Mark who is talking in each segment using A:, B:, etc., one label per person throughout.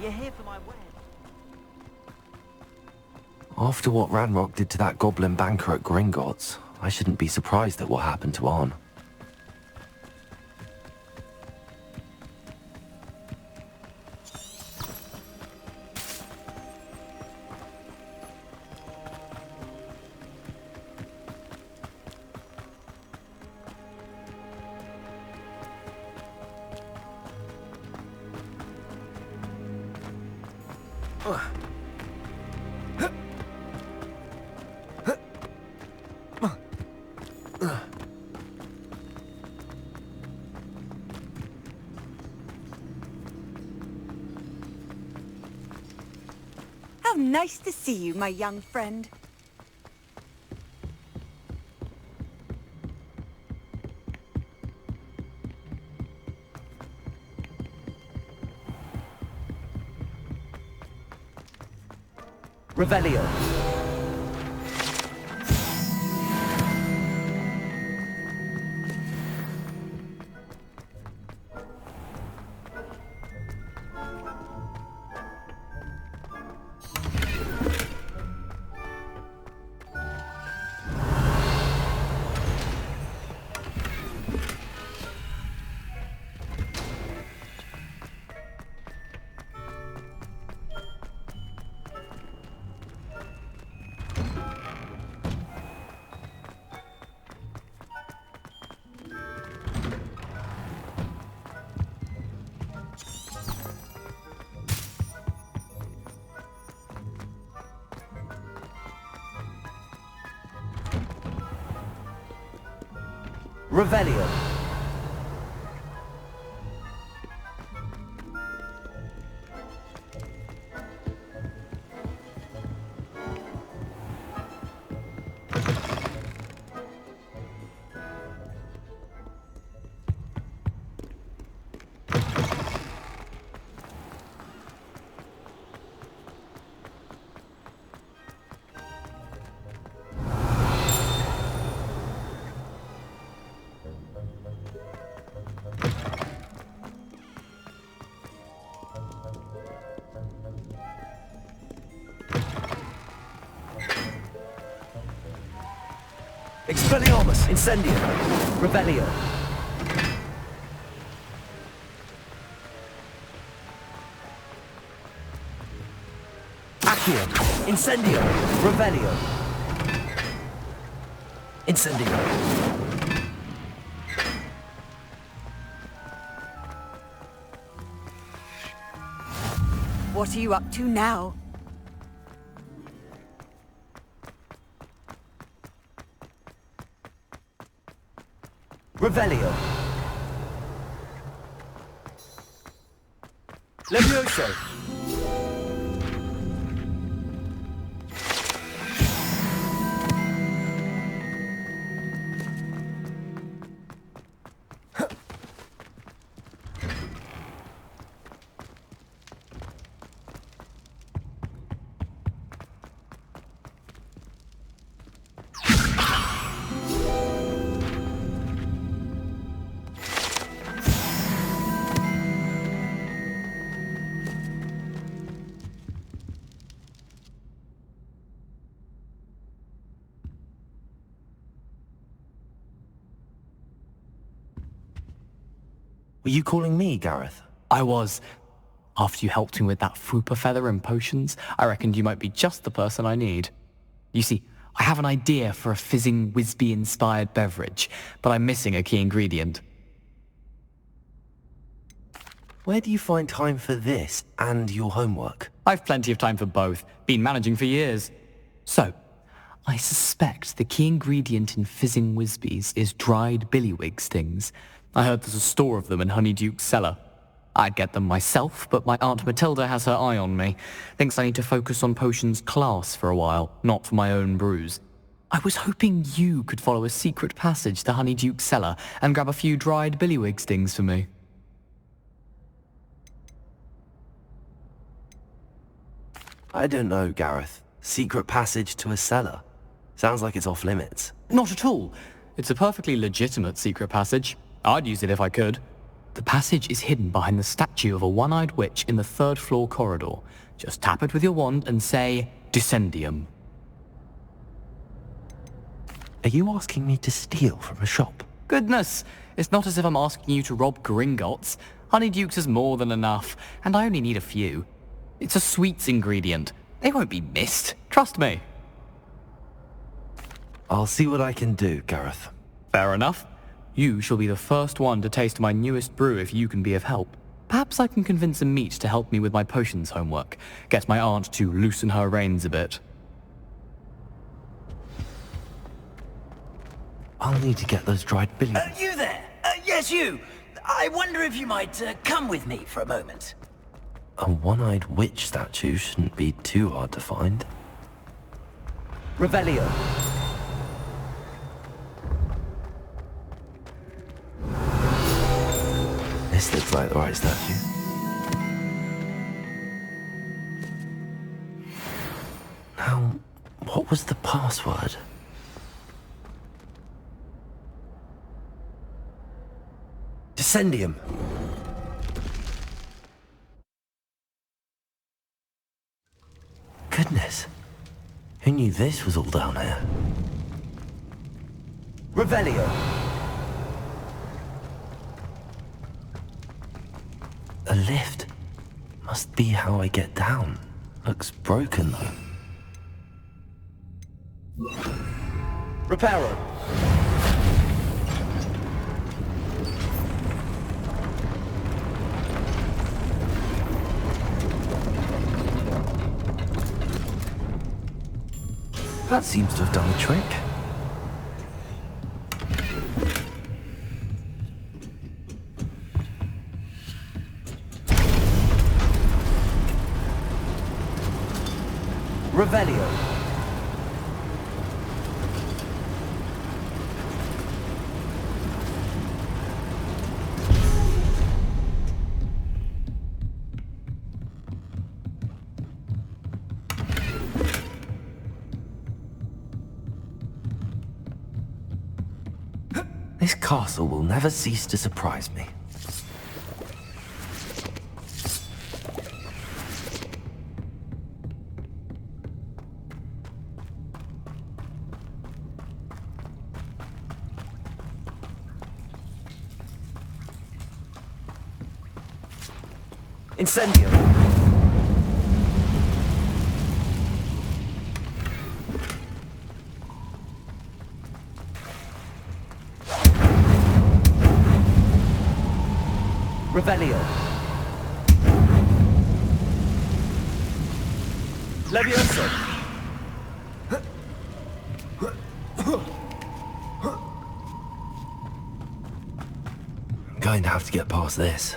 A: you're here for my wedding.
B: After what Ranrock did to that goblin banker at Gringotts, I shouldn't be surprised at what happened to Arn.
C: How nice to see you, my young friend.
A: Revelio. Revelio. Expelliarmus, Incendio, Revelio. Accio, Incendio, Revelio. Incendio.
C: What are you up to now?
A: Revelio. Levioso.
B: Were you calling me, Gareth?
D: I was. After you helped me with that Fupa feather and potions, I reckoned you might be just the person I need. You see, I have an idea for a fizzing Wisby-inspired beverage, but I'm missing a key ingredient.
B: Where do you find time for this and your homework?
D: I've plenty of time for both. Been managing for years. So, I suspect the key ingredient in fizzing Wisbies is dried billywig stings. I heard there's a store of them in Honeyduke's cellar. I'd get them myself, but my Aunt Matilda has her eye on me. Thinks I need to focus on potions class for a while, not for my own brews. I was hoping you could follow a secret passage to Honeyduke's cellar and grab a few dried billywig stings for me.
B: I don't know, Gareth. Secret passage to a cellar? Sounds like it's off limits.
D: Not at all. It's a perfectly legitimate secret passage. I'd use it if I could. The passage is hidden behind the statue of a one-eyed witch in the third-floor corridor. Just tap it with your wand and say, Descendium.
B: Are you asking me to steal from a shop?
D: Goodness, it's not as if I'm asking you to rob Gringotts. Honeydukes is more than enough, and I only need a few. It's a sweets ingredient. They won't be missed. Trust me.
B: I'll see what I can do, Gareth.
D: Fair enough. You shall be the first one to taste my newest brew if you can be of help. Perhaps I can convince a meat to help me with my potions homework. Get my aunt to loosen her reins a bit.
B: I'll need to get those dried billy...
A: You there? Yes, you. I wonder if you might come with me for a moment.
B: A one-eyed witch statue shouldn't be too hard to find.
A: Revelio.
B: This looks like the right statue. Now, what was the password?
A: Descendium.
B: Goodness. Who knew this was all down here?
A: Revelio.
B: A lift. Must be how I get down. Looks broken though.
A: Reparo.
B: That seems to have done the trick.
A: Revelio.
B: This castle will never cease to surprise me.
A: Incendio. Revelio. Levioso.
B: I'm going to have to get past this.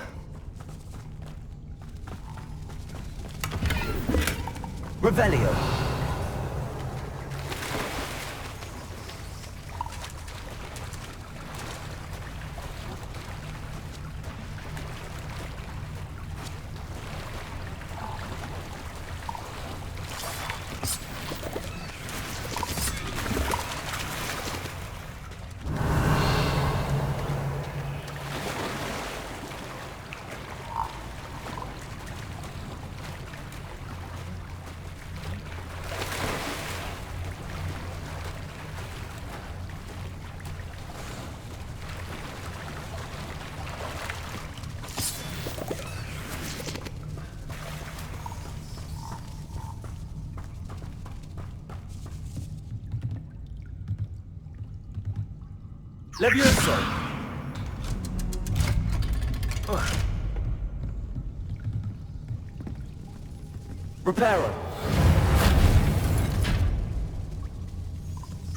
A: Revelio. Levioso. Reparo.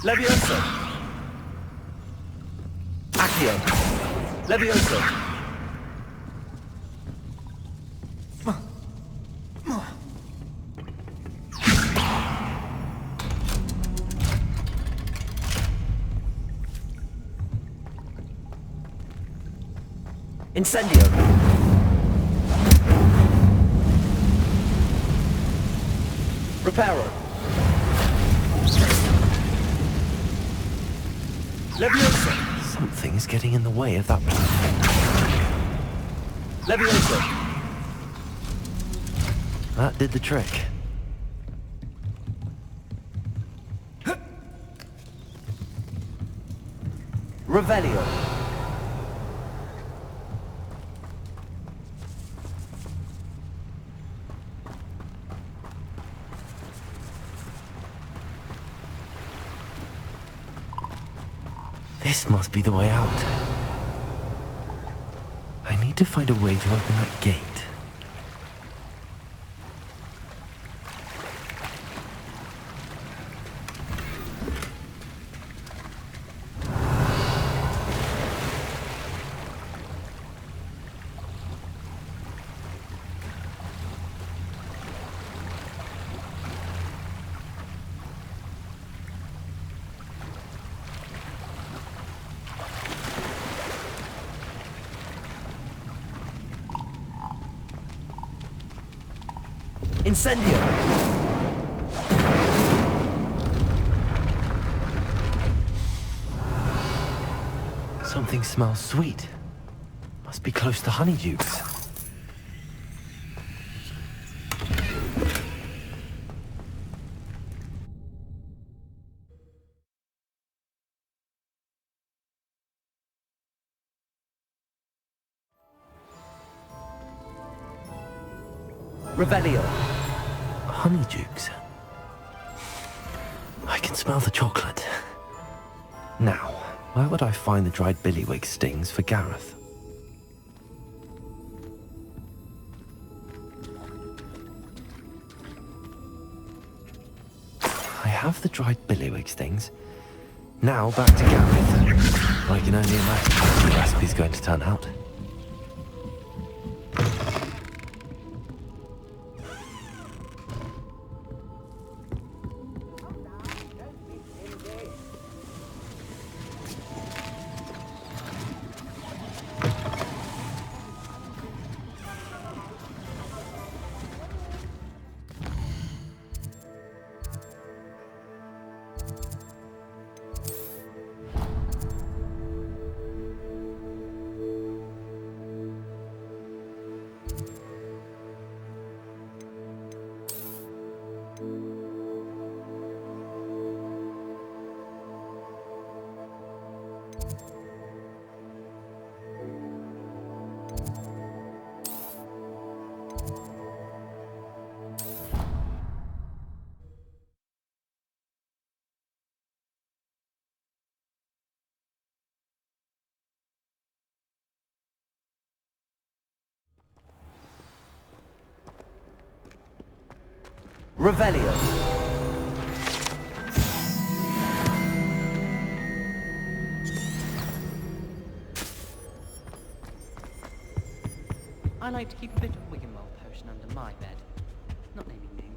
A: Levioso. Accio. Levioso. Incendio. Reparo. Leviosa.
B: Something's getting in the way of that plan.
A: Levioso.
B: That did the trick.
A: Revelio.
B: This must be the way out. I need to find a way to open that gate.
A: Incendio.
B: Something smells sweet. Must be close to Honeydukes.
A: Revelio.
B: Honeydukes. I can smell the chocolate. Now, where would I find the dried billywig stings for Gareth? I have the dried billywig stings. Now back to Gareth. I can only imagine how the recipe's going to turn out.
A: Revelio.
E: I like to keep a bit of Wiggenweld potion under my bed. Not naming names.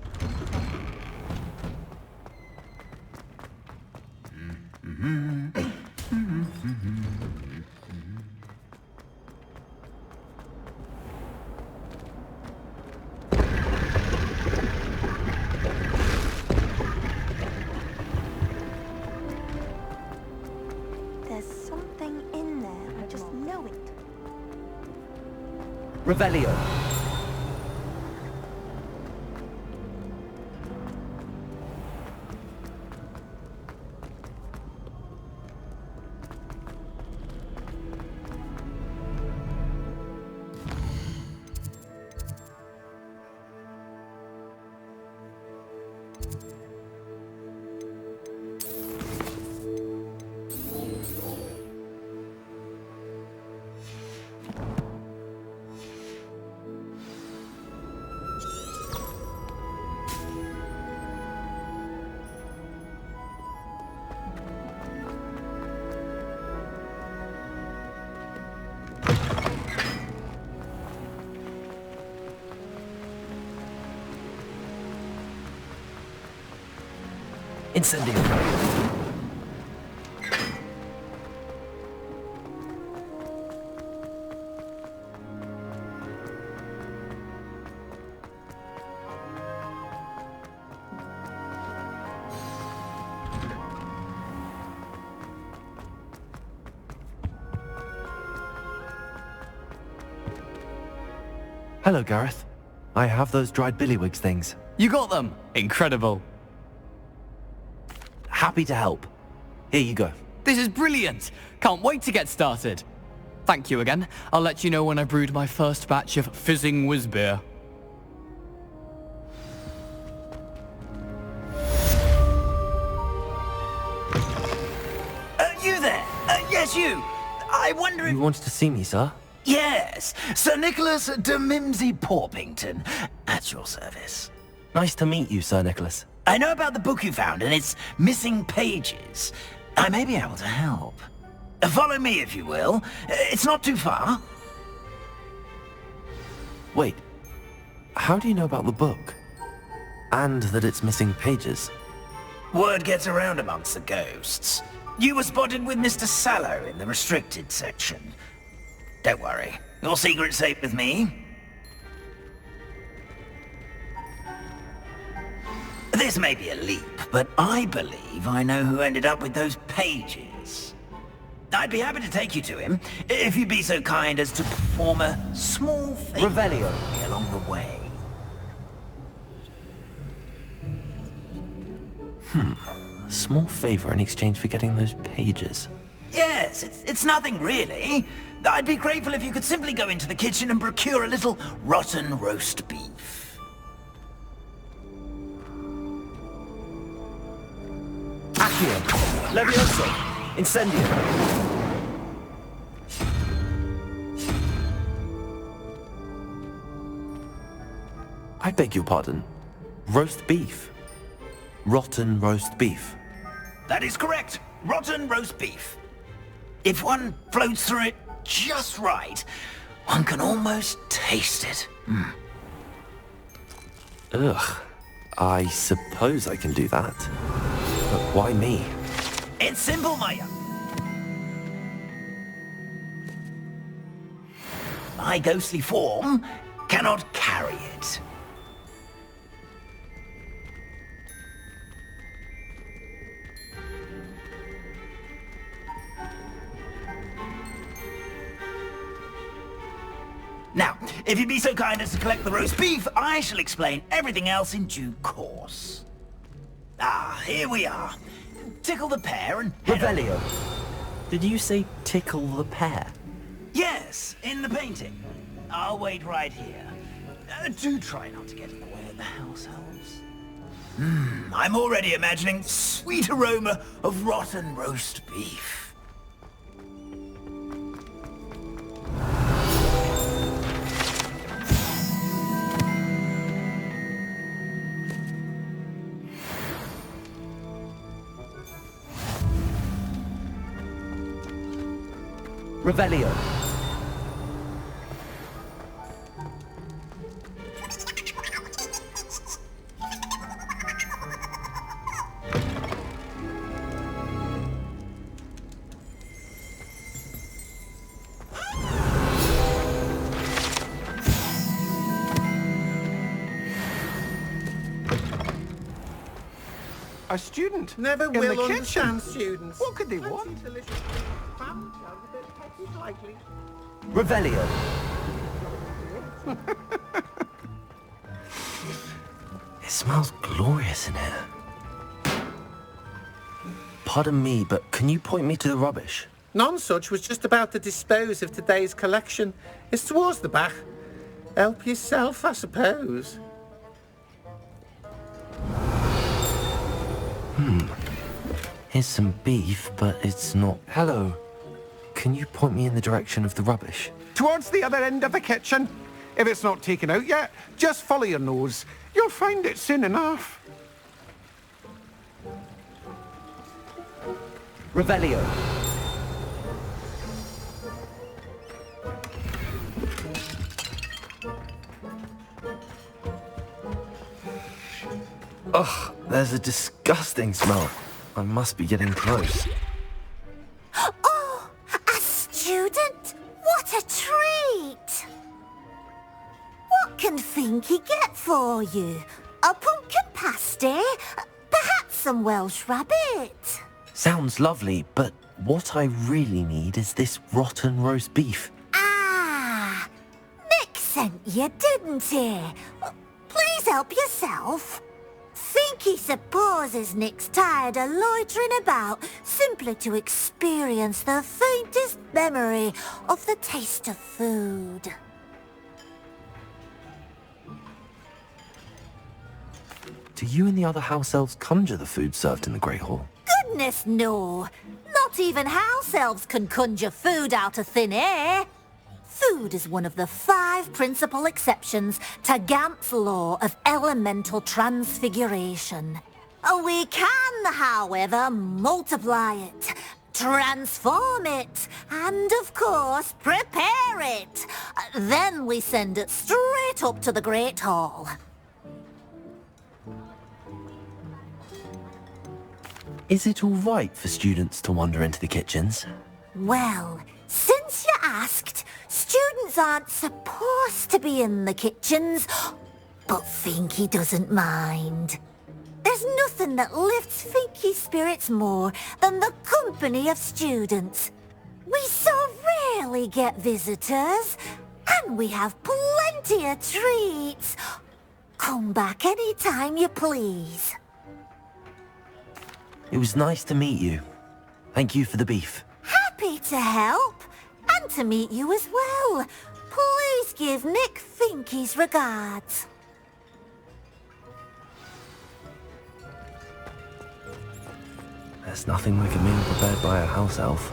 C: There's something in there. I just know it.
A: Revelio. Incendio.
B: Hello, Gareth. I have those dried billywigs things.
D: You got them! Incredible.
B: Happy to help. Here you go.
D: This is brilliant! Can't wait to get started. Thank you again. I'll let you know when I brewed my first batch of fizzing whiz beer.
A: You there? Yes, you. I wonder if...
B: You wanted to see me, sir?
A: Yes, Sir Nicholas de Mimsy Porpington, at your service.
B: Nice to meet you, Sir Nicholas.
A: I know about the book you found and its missing pages. I may be able to help. Follow me, if you will. It's not too far.
B: Wait, how do you know about the book? And that it's missing pages?
A: Word gets around amongst the ghosts. You were spotted with Mr. Sallow in the restricted section. Don't worry, your secret's safe with me. This may be a leap, but I believe I know who ended up with those pages. I'd be happy to take you to him, if you'd be so kind as to perform a small favor
B: Revelio.
A: along the way.
B: A small favor in exchange for getting those pages.
A: Yes, it's nothing really. I'd be grateful if you could simply go into the kitchen and procure a little rotten roast beef.
B: Accio! Levioso! Incendio! I beg your pardon. Roast beef. Rotten roast beef.
A: That is correct. Rotten roast beef. If one floats through it just right, one can almost taste it.
B: Ugh. I suppose I can do that. But why me?
A: It's simple, my young. My ghostly form cannot carry it. Now, if you'd be so kind as to collect the roast beef, I shall explain everything else in due course. Ah, here we are. Tickle the pear and...
B: Revelio. Did you say tickle the pear?
A: Yes, in the painting. I'll wait right here. Do try not to get in the way of the house elves. I'm already imagining sweet aroma of rotten roast beef.
B: Revelio.
F: A student?
G: Never
F: in
G: will
F: the
G: understand
F: kitchen?
G: students.
F: What could they want?
B: Revelio. It smells glorious in here. Pardon me, but can you point me to the rubbish?
G: Nonsuch was just about to dispose of today's collection. It's towards the back. Help yourself, I suppose.
B: Here's some beef, but it's not... Hello. Can you point me in the direction of the rubbish?
F: Towards the other end of the kitchen. If it's not taken out yet, just follow your nose. You'll find it soon enough.
B: Revelio. Ugh, there's a disgusting smell. I must be getting close.
C: Oh, a student? What a treat! What can Finky get for you? A pumpkin pasty? Perhaps some Welsh rabbit?
B: Sounds lovely, but what I really need is this rotten roast beef.
C: Ah, makes sent you, didn't he? Please help yourself. Think he supposes Nick's tired of loitering about simply to experience the faintest memory of the taste of food.
B: Do you and the other house elves conjure the food served in the Great Hall?
C: Goodness no! Not even house elves can conjure food out of thin air. Food is one of the 5 principal exceptions to Gamp's law of elemental transfiguration. We can, however, multiply it, transform it, and of course, prepare it. Then we send it straight up to the Great Hall.
B: Is it all right for students to wander into the kitchens?
C: Well, since you asked, students aren't supposed to be in the kitchens, but Finky doesn't mind. There's nothing that lifts Finky's spirits more than the company of students. We so rarely get visitors, and we have plenty of treats. Come back any time you please.
B: It was nice to meet you. Thank you for the beef.
C: Happy to help, and to meet you as well. Please give Nick Finky's regards.
B: There's nothing like a meal prepared by a house elf.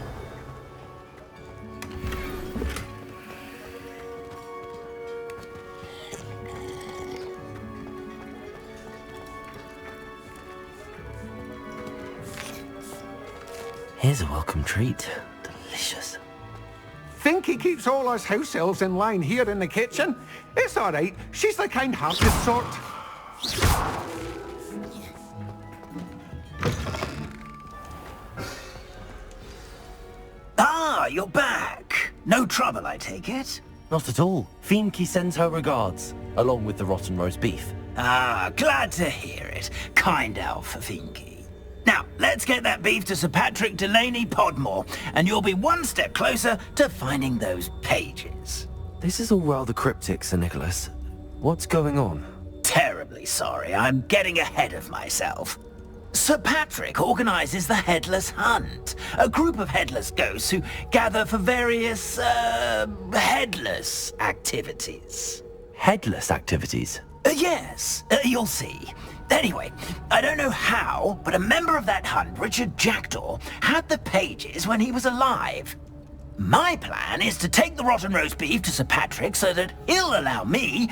B: Here's a welcome treat. Delicious.
F: Finky keeps all us house elves in line here in the kitchen. It's all right. She's the kind-hearted sort.
A: Ah, you're back. No trouble, I take it?
B: Not at all. Finky sends her regards, along with the rotten roast beef.
A: Ah, glad to hear it. Kind elf, Finky. Now, let's get that beef to Sir Patrick Delaney Podmore, and you'll be one step closer to finding those pages.
B: This is all rather cryptic, Sir Nicholas. What's going on?
A: Terribly sorry, I'm getting ahead of myself. Sir Patrick organises the Headless Hunt, a group of headless ghosts who gather for various, headless activities.
B: Headless activities?
A: Yes, you'll see. Anyway, I don't know how, but a member of that hunt, Richard Jackdaw, had the pages when he was alive. My plan is to take the rotten roast beef to Sir Patrick so that he'll allow me,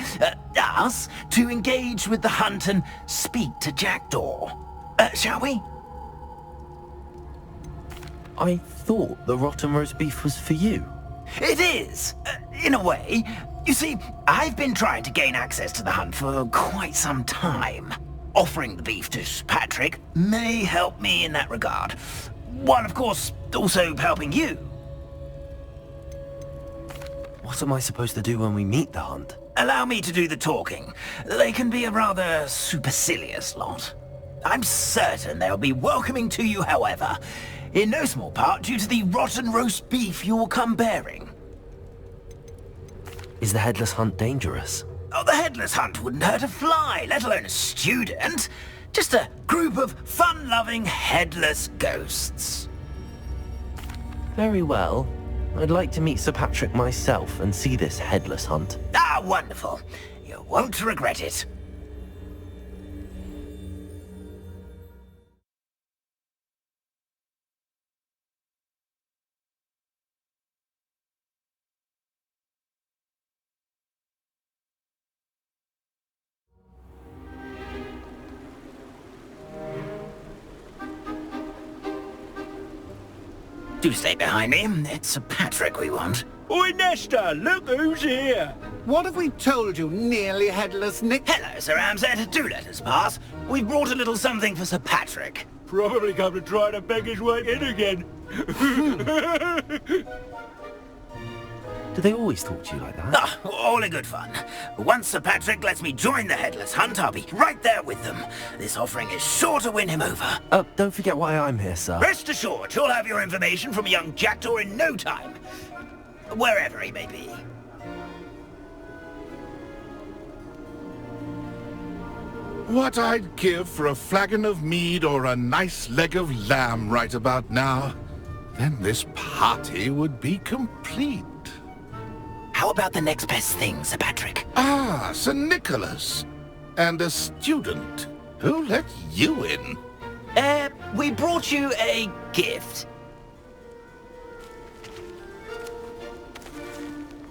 A: us, to engage with the hunt and speak to Jackdaw. Shall we?
B: I thought the rotten roast beef was for you.
A: It is, in a way. You see, I've been trying to gain access to the hunt for quite some time. Offering the beef to Sir Patrick may help me in that regard. While, of course, also helping you.
B: What am I supposed to do when we meet the hunt?
A: Allow me to do the talking. They can be a rather supercilious lot. I'm certain they'll be welcoming to you, however, in no small part due to the rotten roast beef you'll come bearing.
B: Is the headless hunt dangerous?
A: Oh, the headless hunt wouldn't hurt a fly, let alone a student. Just a group of fun-loving headless ghosts.
B: Very well. I'd like to meet Sir Patrick myself and see this headless hunt.
A: Ah, wonderful. You won't regret it. Do stay behind me. It's Sir Patrick we want.
H: Oi, Nesta, look who's here.
F: What have we told you, nearly headless Nick?
A: Hello, Sir Ramsed. Do let us pass. We've brought a little something for Sir Patrick.
H: Probably come to try to beg his way in again.
B: Do they always talk to you like that?
A: Ah, all in good fun. Once Sir Patrick lets me join the Headless Hunt, I'll be right there with them. This offering is sure to win him over.
B: Don't forget why I'm here, sir.
A: Rest assured, you'll have your information from young Jackdaw in no time. Wherever he may be.
I: what I'd give for a flagon of mead or a nice leg of lamb right about now. Then this party would be complete.
A: How about the next best thing, Sir Patrick?
I: Ah, Sir Nicholas. And a student. Who let you in?
A: We brought you a gift.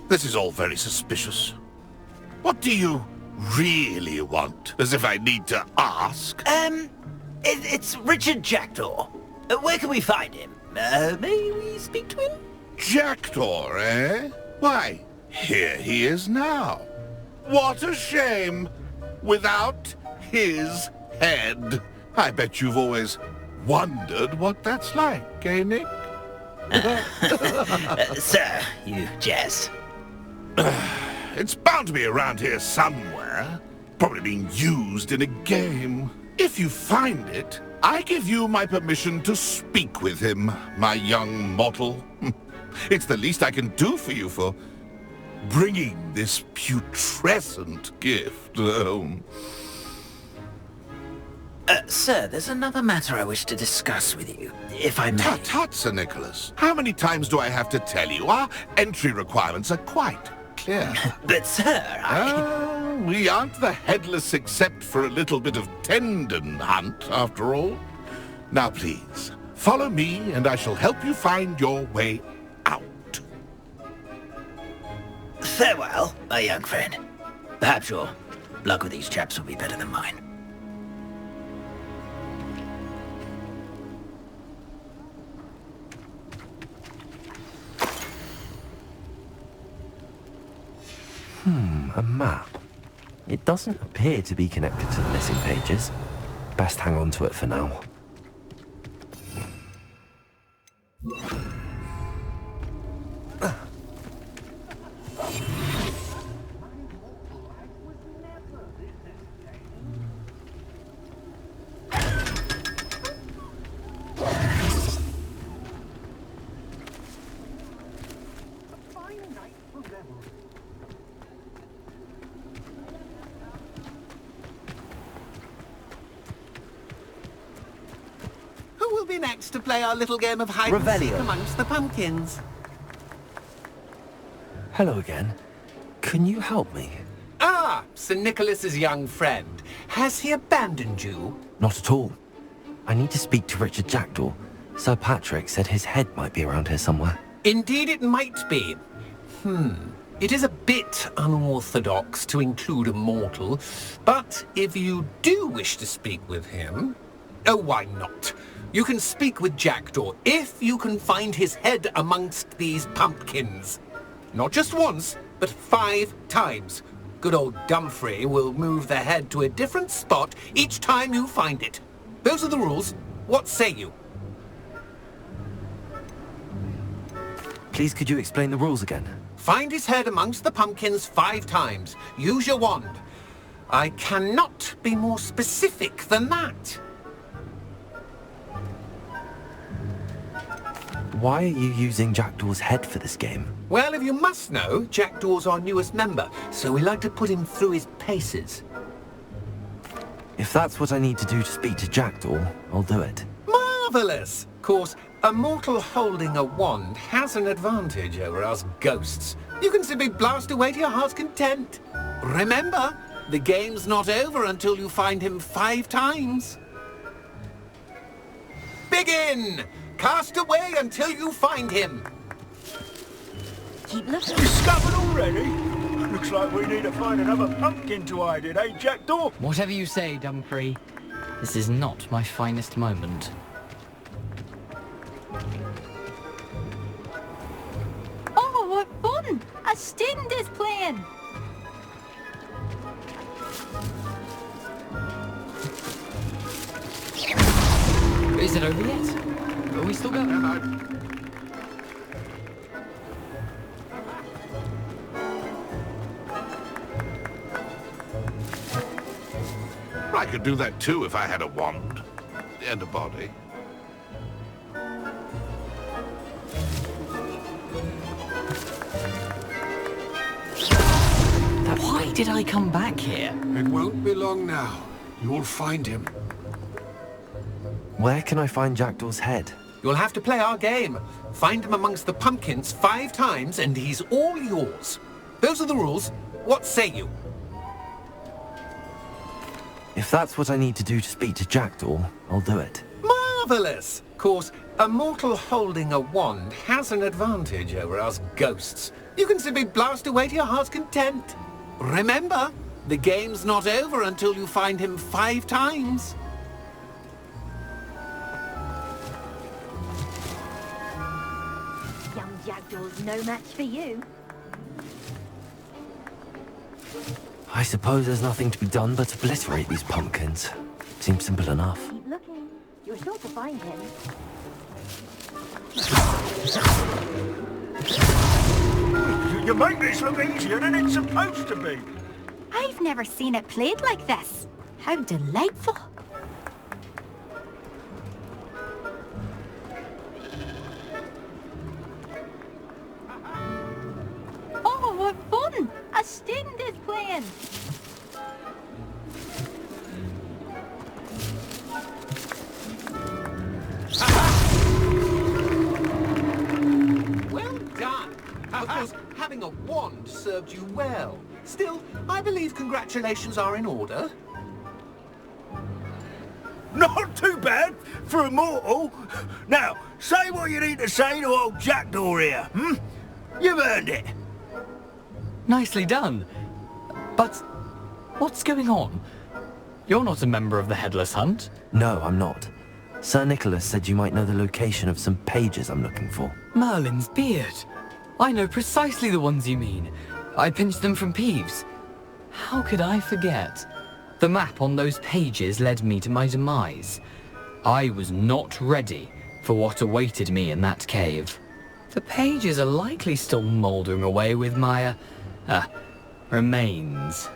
I: This is all very suspicious. What do you really want? As if I need to ask.
A: It's Richard Jackdaw. Where can we find him? May we speak to him?
I: Jackdaw, eh? Why, here he is now. What a shame. Without his head. I bet you've always wondered what that's like, eh, Nick?
A: Sir, you jest.
I: It's bound to be around here somewhere. Probably being used in a game. If you find it, I give you my permission to speak with him, my young mortal. It's the least I can do for you for bringing this putrescent gift home.
A: Sir, there's another matter I wish to discuss with you, if I may.
I: Tut, tut, Sir Nicholas. How many times do I have to tell you? Our entry requirements are quite clear.
A: But, sir,
I: we aren't the headless except for a little bit of tendon hunt, after all. Now, please, follow me, and I shall help you find your way out.
A: Farewell, my young friend. Perhaps your luck with these chaps will be better than mine.
B: A map. It doesn't appear to be connected to the missing pages. Best hang on to it for now.
G: Who will be next to play our little game of hide and seek amongst the pumpkins?
B: Hello again. Can you help me?
G: Ah, Sir Nicholas's young friend. Has he abandoned you?
B: Not at all. I need to speak to Richard Jackdaw. Sir Patrick said his head might be around here somewhere.
G: Indeed it might be. It is a bit unorthodox to include a mortal, but if you do wish to speak with him... Oh, why not? You can speak with Jackdaw if you can find his head amongst these pumpkins. Not just once, but 5 times. Good old Dumfrey will move the head to a different spot each time you find it. Those are the rules. What say you?
B: Please, could you explain the rules again?
G: Find his head amongst the pumpkins 5 times. Use your wand. I cannot be more specific than that.
B: Why are you using Jackdaw's head for this game?
G: Well, if you must know, Jackdaw's our newest member, so we like to put him through his paces.
B: If that's what I need to do to speak to Jackdaw, I'll do it.
G: Marvellous! Of course, a mortal holding a wand has an advantage over us ghosts. You can simply blast away to your heart's content. Remember, the game's not over until you find him 5 times. Begin! Cast away until you find him.
E: Keep looking.
H: Discovered already? Looks like we need to find another pumpkin to hide in, eh, Jackdaw?
D: Whatever you say, Dumfrey. This is not my finest moment.
J: Oh, what fun! A student is playing.
D: Is it over yet? Are we still going?
I: I could do that too if I had a wand and a body.
D: Why did I come back here?
F: It won't be long now.
G: You'll find him.
B: Where can I find Jackdaw's head?
G: You'll have to play our game. Find him amongst the pumpkins 5 times and he's all yours. Those are the rules. What say you?
B: If that's what I need to do to speak to Jackdaw, I'll do it.
G: Marvellous! Of course, a mortal holding a wand has an advantage over us ghosts. You can simply blast away to your heart's content. Remember, the game's not over until you find him 5 times.
J: Young Jackdaw's no match for you.
B: I suppose there's nothing to be done but obliterate these pumpkins. Seems simple enough.
J: Keep looking. You're sure to find him.
H: You make this look easier than it's supposed to be.
J: I've never seen it played like this. How delightful. Oh, what fun! A student is playing.
G: Well done! Of course, having a wand served you well. Still, I believe congratulations are in order.
H: Not too bad for a mortal. Now, say what you need to say to old Jackdaw here, hmm? You've earned it.
D: Nicely done. But what's going on? You're not a member of the Headless Hunt.
B: No, I'm not. Sir Nicholas said you might know the location of some pages I'm looking for.
D: Merlin's beard. I know precisely the ones you mean. I pinched them from Peeves. How could I forget? The map on those pages led me to my demise. I was not ready for what awaited me in that cave. The pages are likely still mouldering away with my, remains.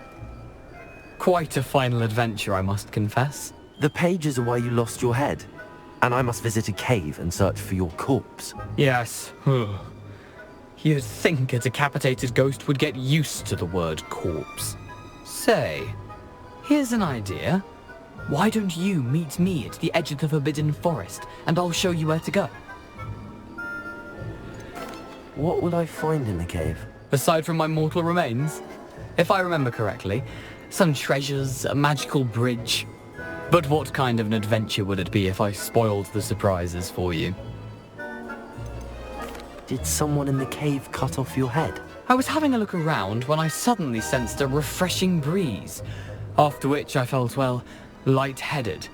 D: Quite a final adventure, I must confess.
B: The pages are why you lost your head, and I must visit a cave and search for your corpse.
D: Yes. You'd think a decapitated ghost would get used to the word corpse. Say, here's an idea. Why don't you meet me at the edge of the Forbidden Forest, and I'll show you where to go?
B: What will I find in the cave?
D: Aside from my mortal remains? If I remember correctly, some treasures, a magical bridge. But what kind of an adventure would it be if I spoiled the surprises for you?
B: Did someone in the cave cut off your head?
D: I was having a look around when I suddenly sensed a refreshing breeze, after which I felt, well, lightheaded.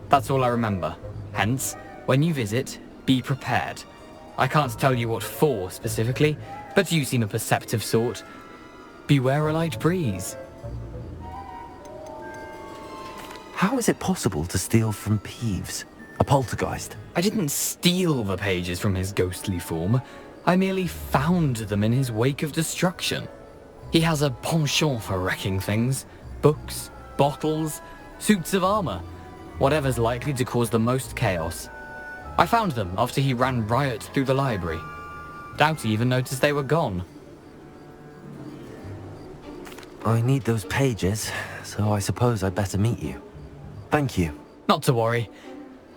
D: That's all I remember. Hence, when you visit, be prepared. I can't tell you what for specifically, but you seem a perceptive sort. Beware a light breeze.
B: How is it possible to steal from Peeves? A poltergeist?
D: I didn't steal the pages from his ghostly form. I merely found them in his wake of destruction. He has a penchant for wrecking things. Books, bottles, suits of armor. Whatever's likely to cause the most chaos. I found them after he ran riot through the library. Doubt he even noticed they were gone.
B: I need those pages, so I suppose I'd better meet you. Thank you.
D: Not to worry.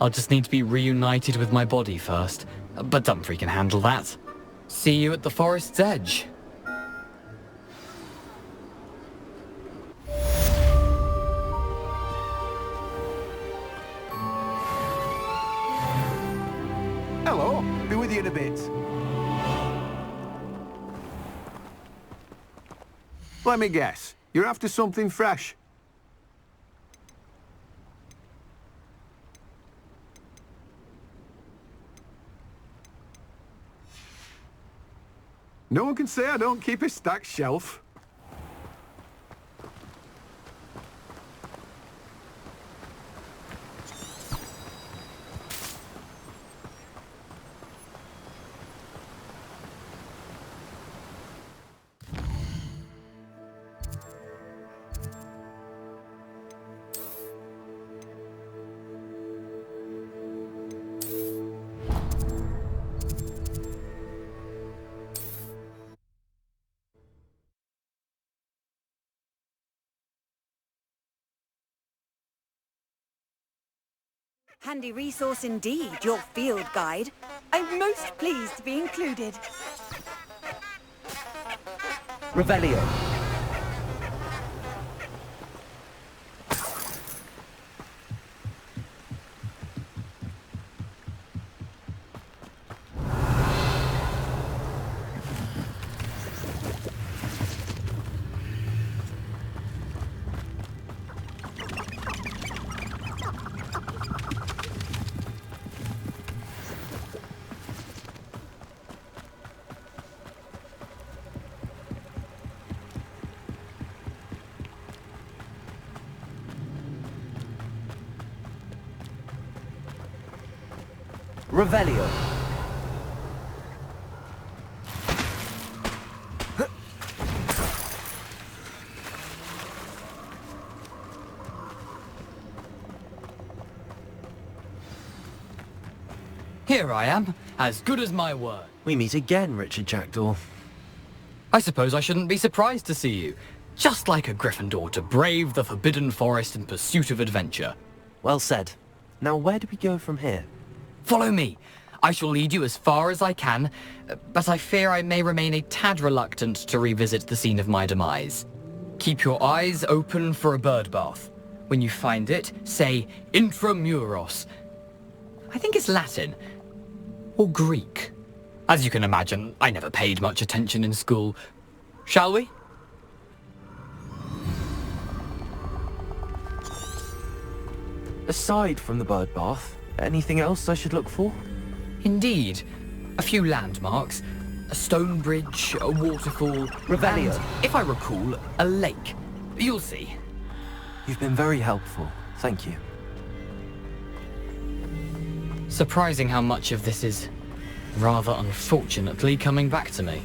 D: I'll just need to be reunited with my body first. But Dumfries can handle that. See you at the forest's edge.
F: Hello, be with you in a bit. Let me guess, you're after something fresh. No one can say I don't keep a stacked shelf.
K: Handy resource indeed, your field guide. I'm most pleased to be included.
B: Revelio. Revelio.
D: Here I am, as good as my word.
B: We meet again, Richard Jackdaw.
D: I suppose I shouldn't be surprised to see you. Just like a Gryffindor to brave the Forbidden Forest in pursuit of adventure.
B: Well said. Now where do we go from here?
D: Follow me. I shall lead you as far as I can, but I fear I may remain a tad reluctant to revisit the scene of my demise. Keep your eyes open for a bird bath. When you find it, say intramuros. I think it's Latin. Or Greek. As you can imagine, I never paid much attention in school. Shall we?
B: Aside from the bird bath, anything else I should look for?
D: Indeed. A few landmarks. A stone bridge, a waterfall.
B: Revelio.
D: And, if I recall, a lake. You'll see.
B: You've been very helpful. Thank you.
D: Surprising how much of this is, rather unfortunately, coming back to me.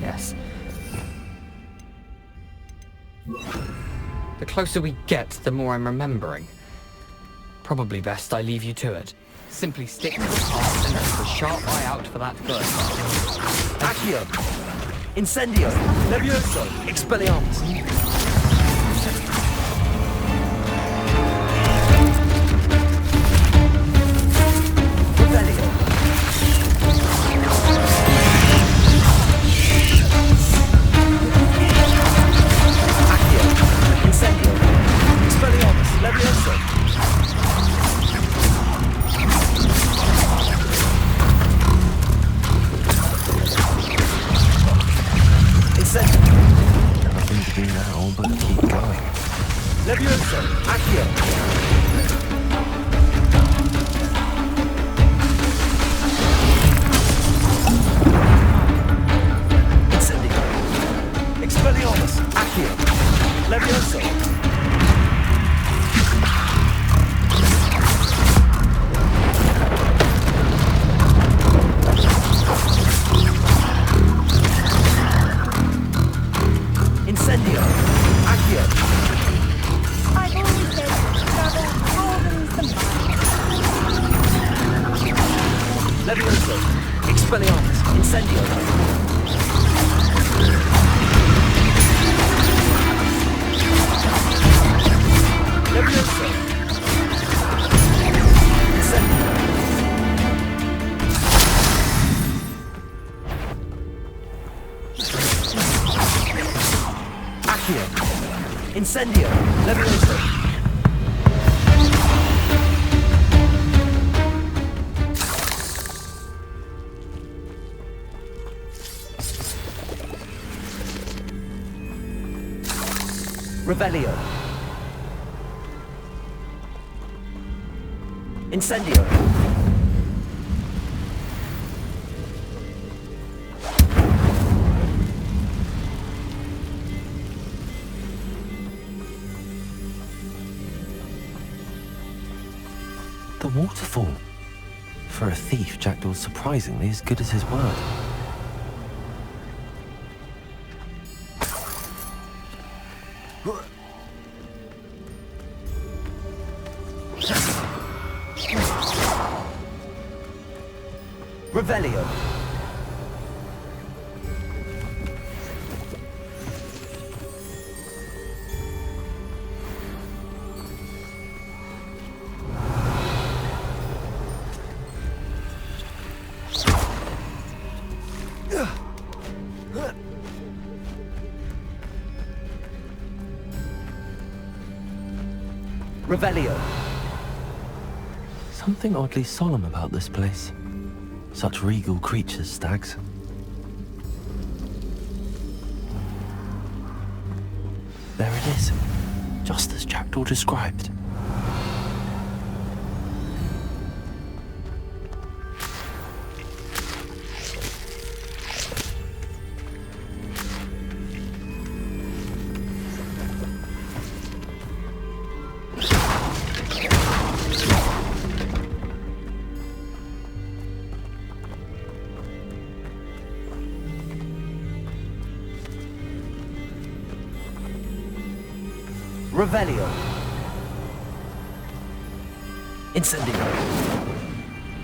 D: Yes. The closer we get, the more I'm remembering. Probably best I leave you to it. Simply stick to the path and keep a sharp eye out for that bird.
B: Accio. Incendio. Levioso. Expelliarmus. Nothing to do now but keep going. Levioso, Accio. Incendio. Expelliarmus, Accio. Levioso. Incendio! Accio!
K: I've always said travel broadens the mind.
B: Levioso! Expelliarmus! Incendio! Levioso! Incendio! Accio! Incendio! Levioso! Revelio! Incendio! The waterfall. For a thief, Jackdaw's surprisingly as good as his word. Revelio. Revelio. Something oddly solemn about this place. Such regal creatures, stags. There it is, just as Jackdaw described.
L: Revelio. Incendio.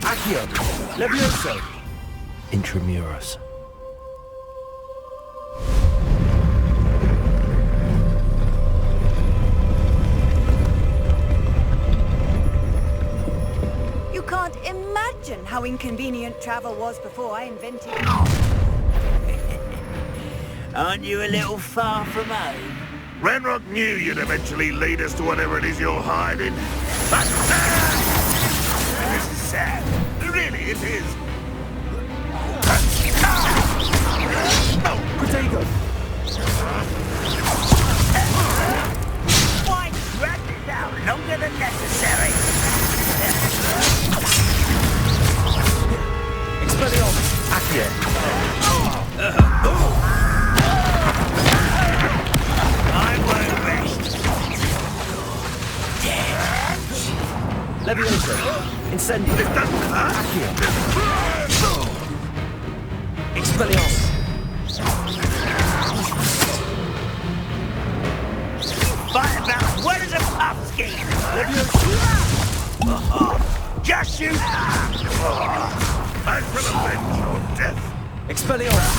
L: Accio. Levioso.
B: Intramuros.
K: You can't imagine how inconvenient travel was before I invented it.
H: Aren't you a little far from home?
I: Ranrock knew you'd eventually lead us to whatever it is you're hiding. But this is sad. Really, it is.
L: Protego.
H: Why drag this out longer than necessary?
L: Expelliarmus. Accio.
H: I won't rest.
L: Levioso. Incendio. Accio. Expelliarmus.
H: Fight about as well as a pumpkin. Just shoot.
I: I shall avenge your death.
L: Expelliarmus.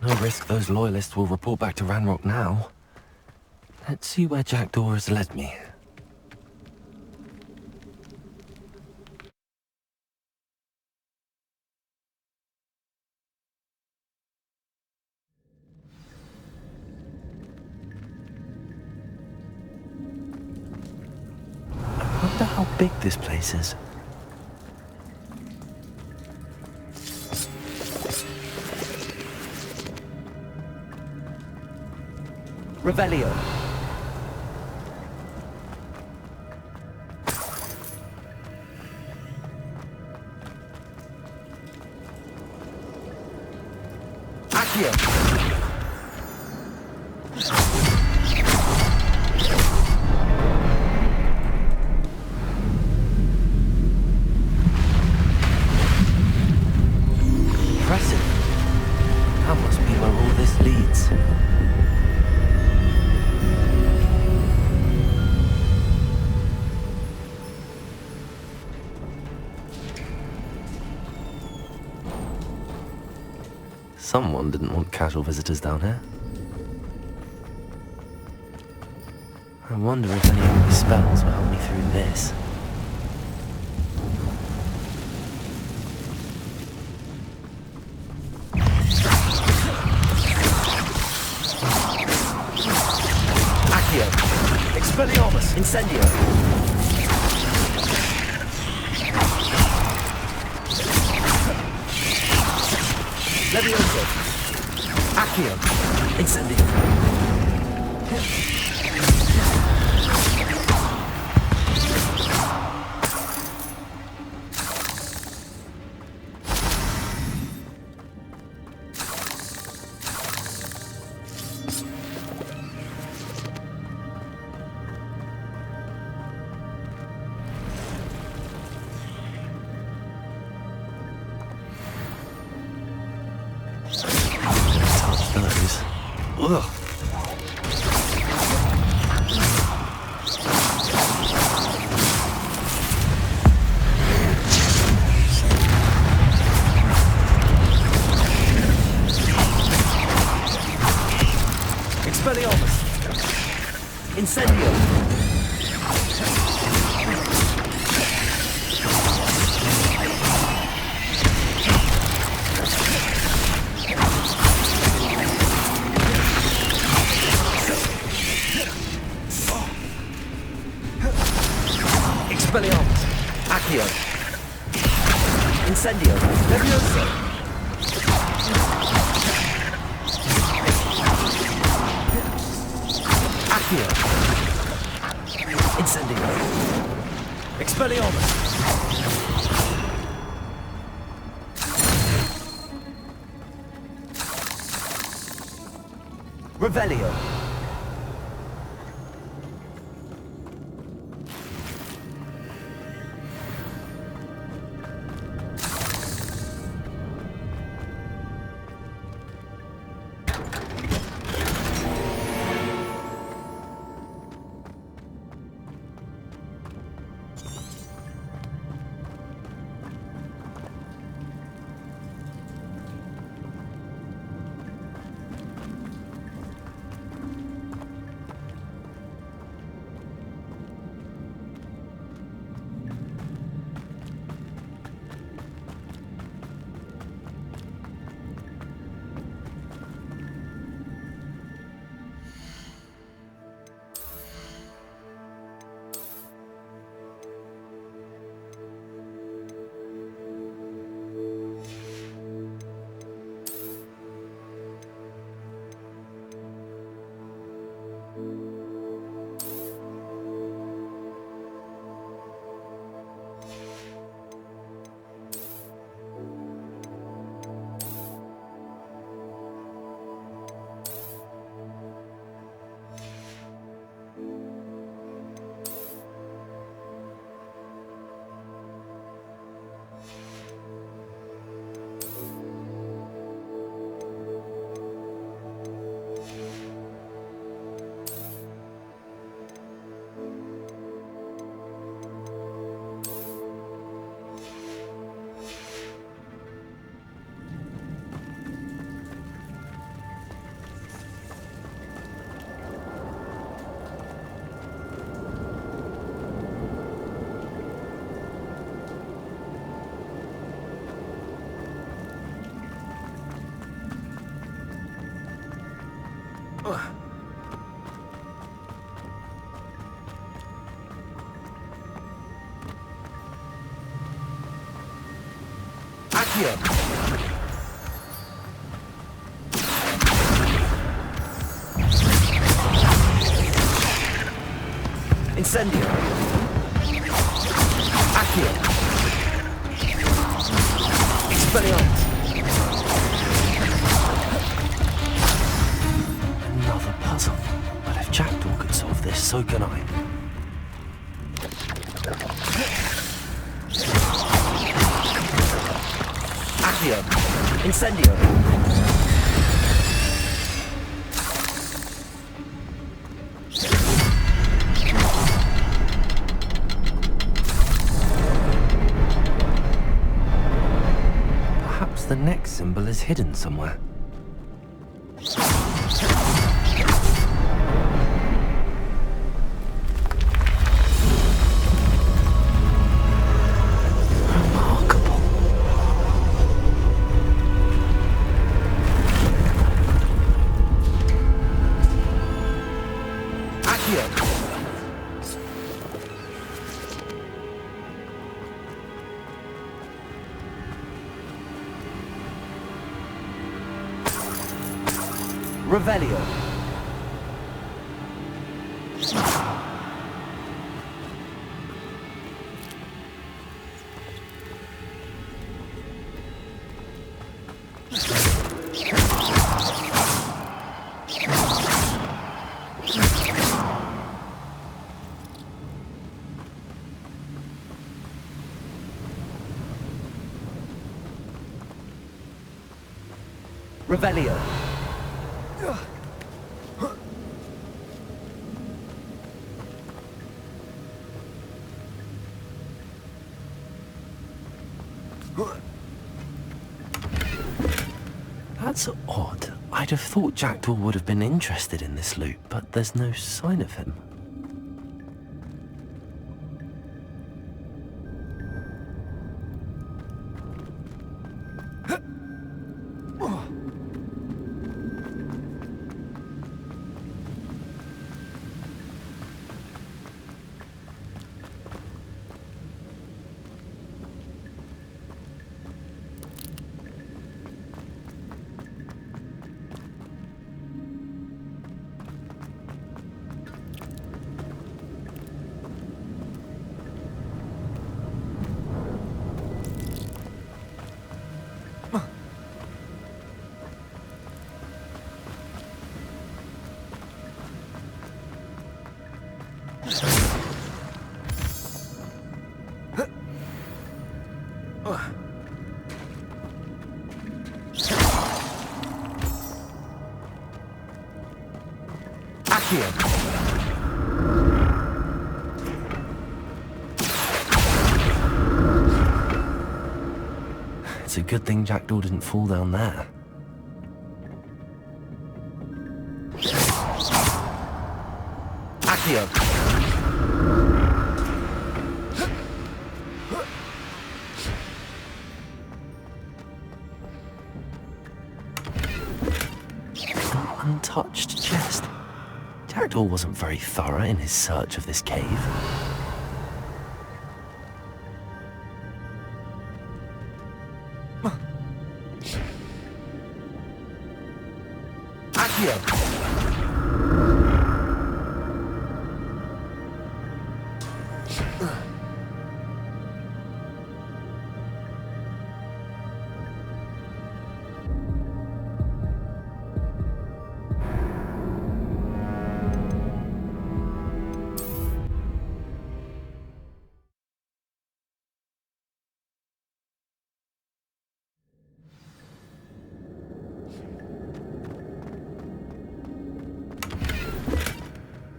B: No risk those loyalists will report back to Ranrock now. Let's see where Jackdaw has led me. I wonder how big this place is.
L: Revelio. Accio.
B: Impressive. That must be where all this leads. Someone didn't want casual visitors down here. I wonder if any of my spells will help me through this.
L: Accio. Expelliarmus. Incendio. Levioso. Accio. Incendio.
B: Ugh.
L: Expelliarmus. Incendio. Incendio. Levioso. Accio. Incendio. Expelliarmus. Revelio. Accio. Incendio. Accio. Expelliarmus.
B: Another puzzle. But if Jackdaw could solve this, so can I.
L: Accio. Incendio.
B: Perhaps the next symbol is hidden somewhere.
L: Revelio. Revelio.
B: That's odd. I'd have thought Jackdaw would have been interested in this loot, but there's no sign of him.
L: Accio.
B: It's a good thing Jackdaw didn't fall down there.
L: Accio.
B: An untouched chest. Jackdaw wasn't very thorough in his search of this cave.
L: Accio.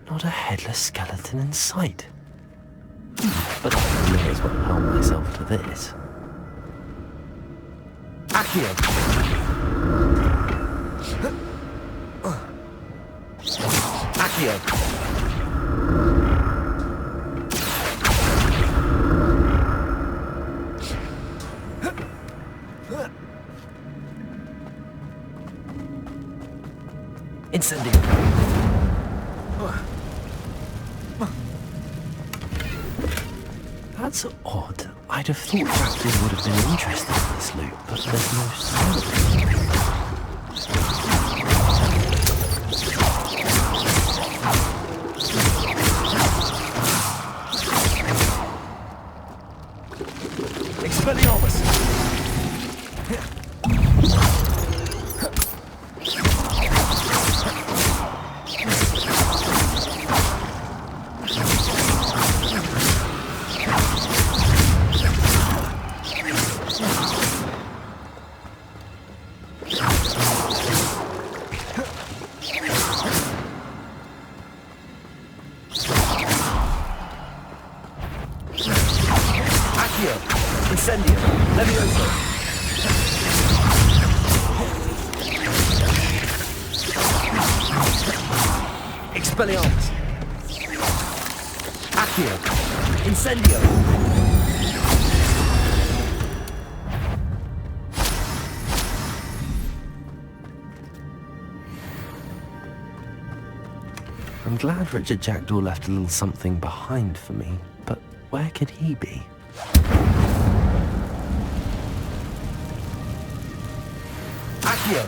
B: Not a headless skeleton in sight. But I may as well help myself to this.
L: Accio. Accio. Incendio.
B: That's odd. I'd have thought Jackdaw would have been interested in this loot, but there's no sign.
L: Expelliarmus. Incendio. Levioso. Expelliarmus. Accio. Incendio.
B: I'm glad Richard Jackdaw left a little something behind for me, but where could he be?
L: Accio.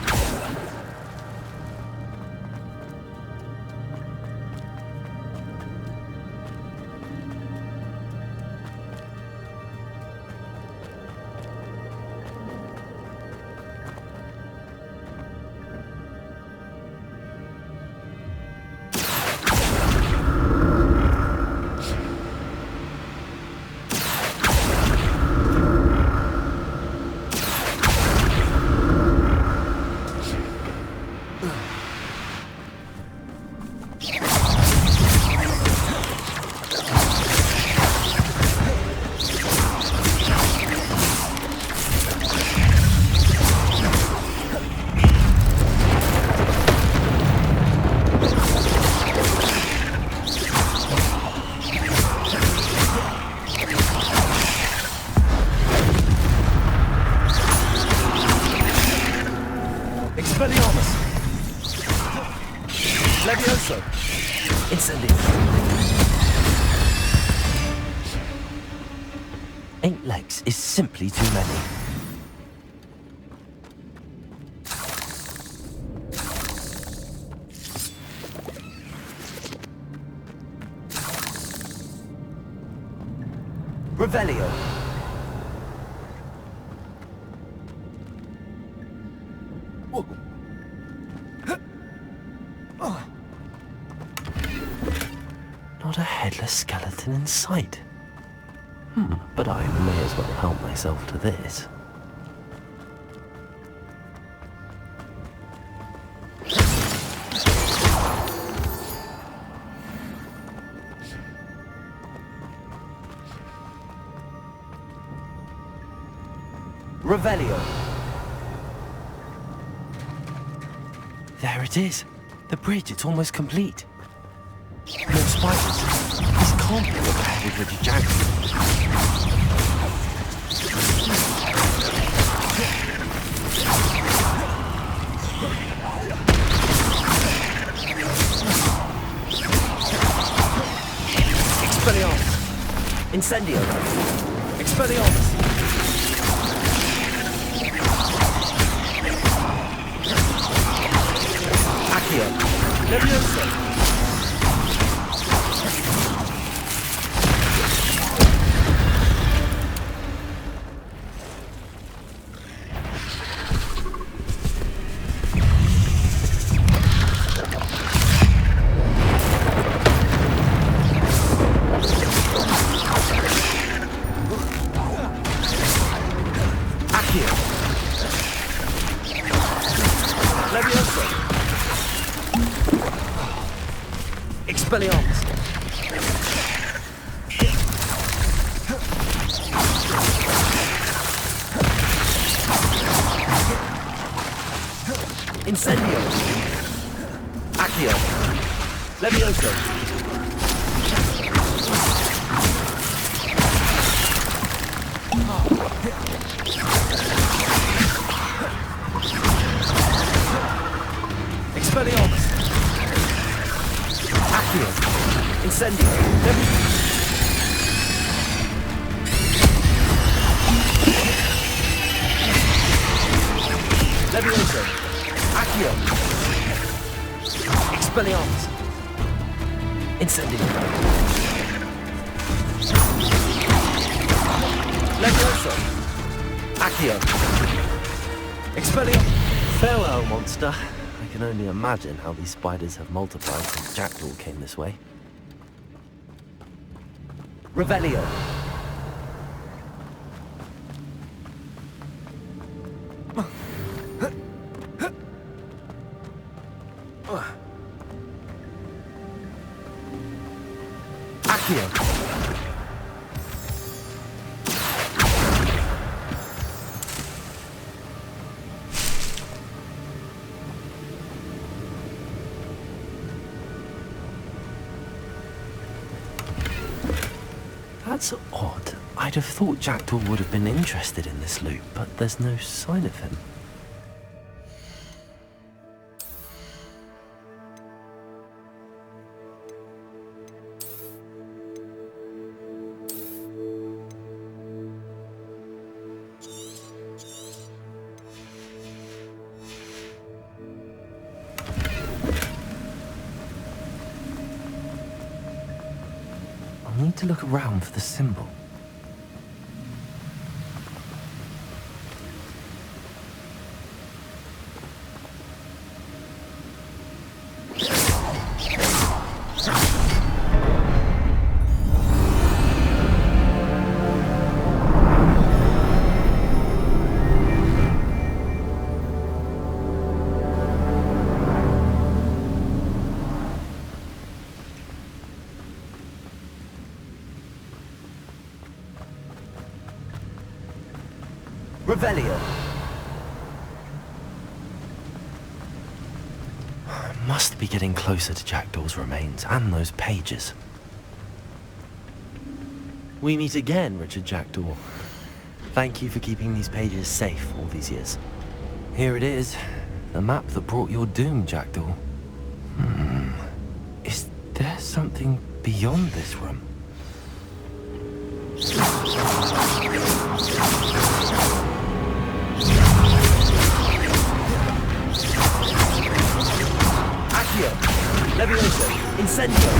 L: Expelliarmus. Levioso. Incendio.
B: 8 legs is simply too many.
L: Revelio.
B: Not a headless skeleton in sight. But I may as well help myself to this.
L: Revelio.
B: There it is. The bridge, it's almost complete. More spiders. This can't be repaired with Richard Jackdaw.
L: Expelliarmus. Incendio. Expelliarmus. Accio. Levioso. Expelliarmus. Incendio. Accio. Levioso. Expelliarmus. Accio. Incendio. Levioso. Accio. Expelliarmus. Incendio. Levioso. Accio. Expelliarmus.
B: Farewell, monster. I can only imagine how these spiders have multiplied since Jackdaw came this way.
L: Revelio. Accio.
B: That's odd. I'd have thought Jackdaw would have been interested in this loot, but there's no sign of him. I need to look around for the symbol.
L: Revelio.
B: Must be getting closer to Jackdaw's remains and those pages. We meet again, Richard Jackdaw. Thank you for keeping these pages safe all these years. Here it is, the map that brought your doom, Jackdaw. Is there something beyond this room?
L: Accio. Levioso. Incendio.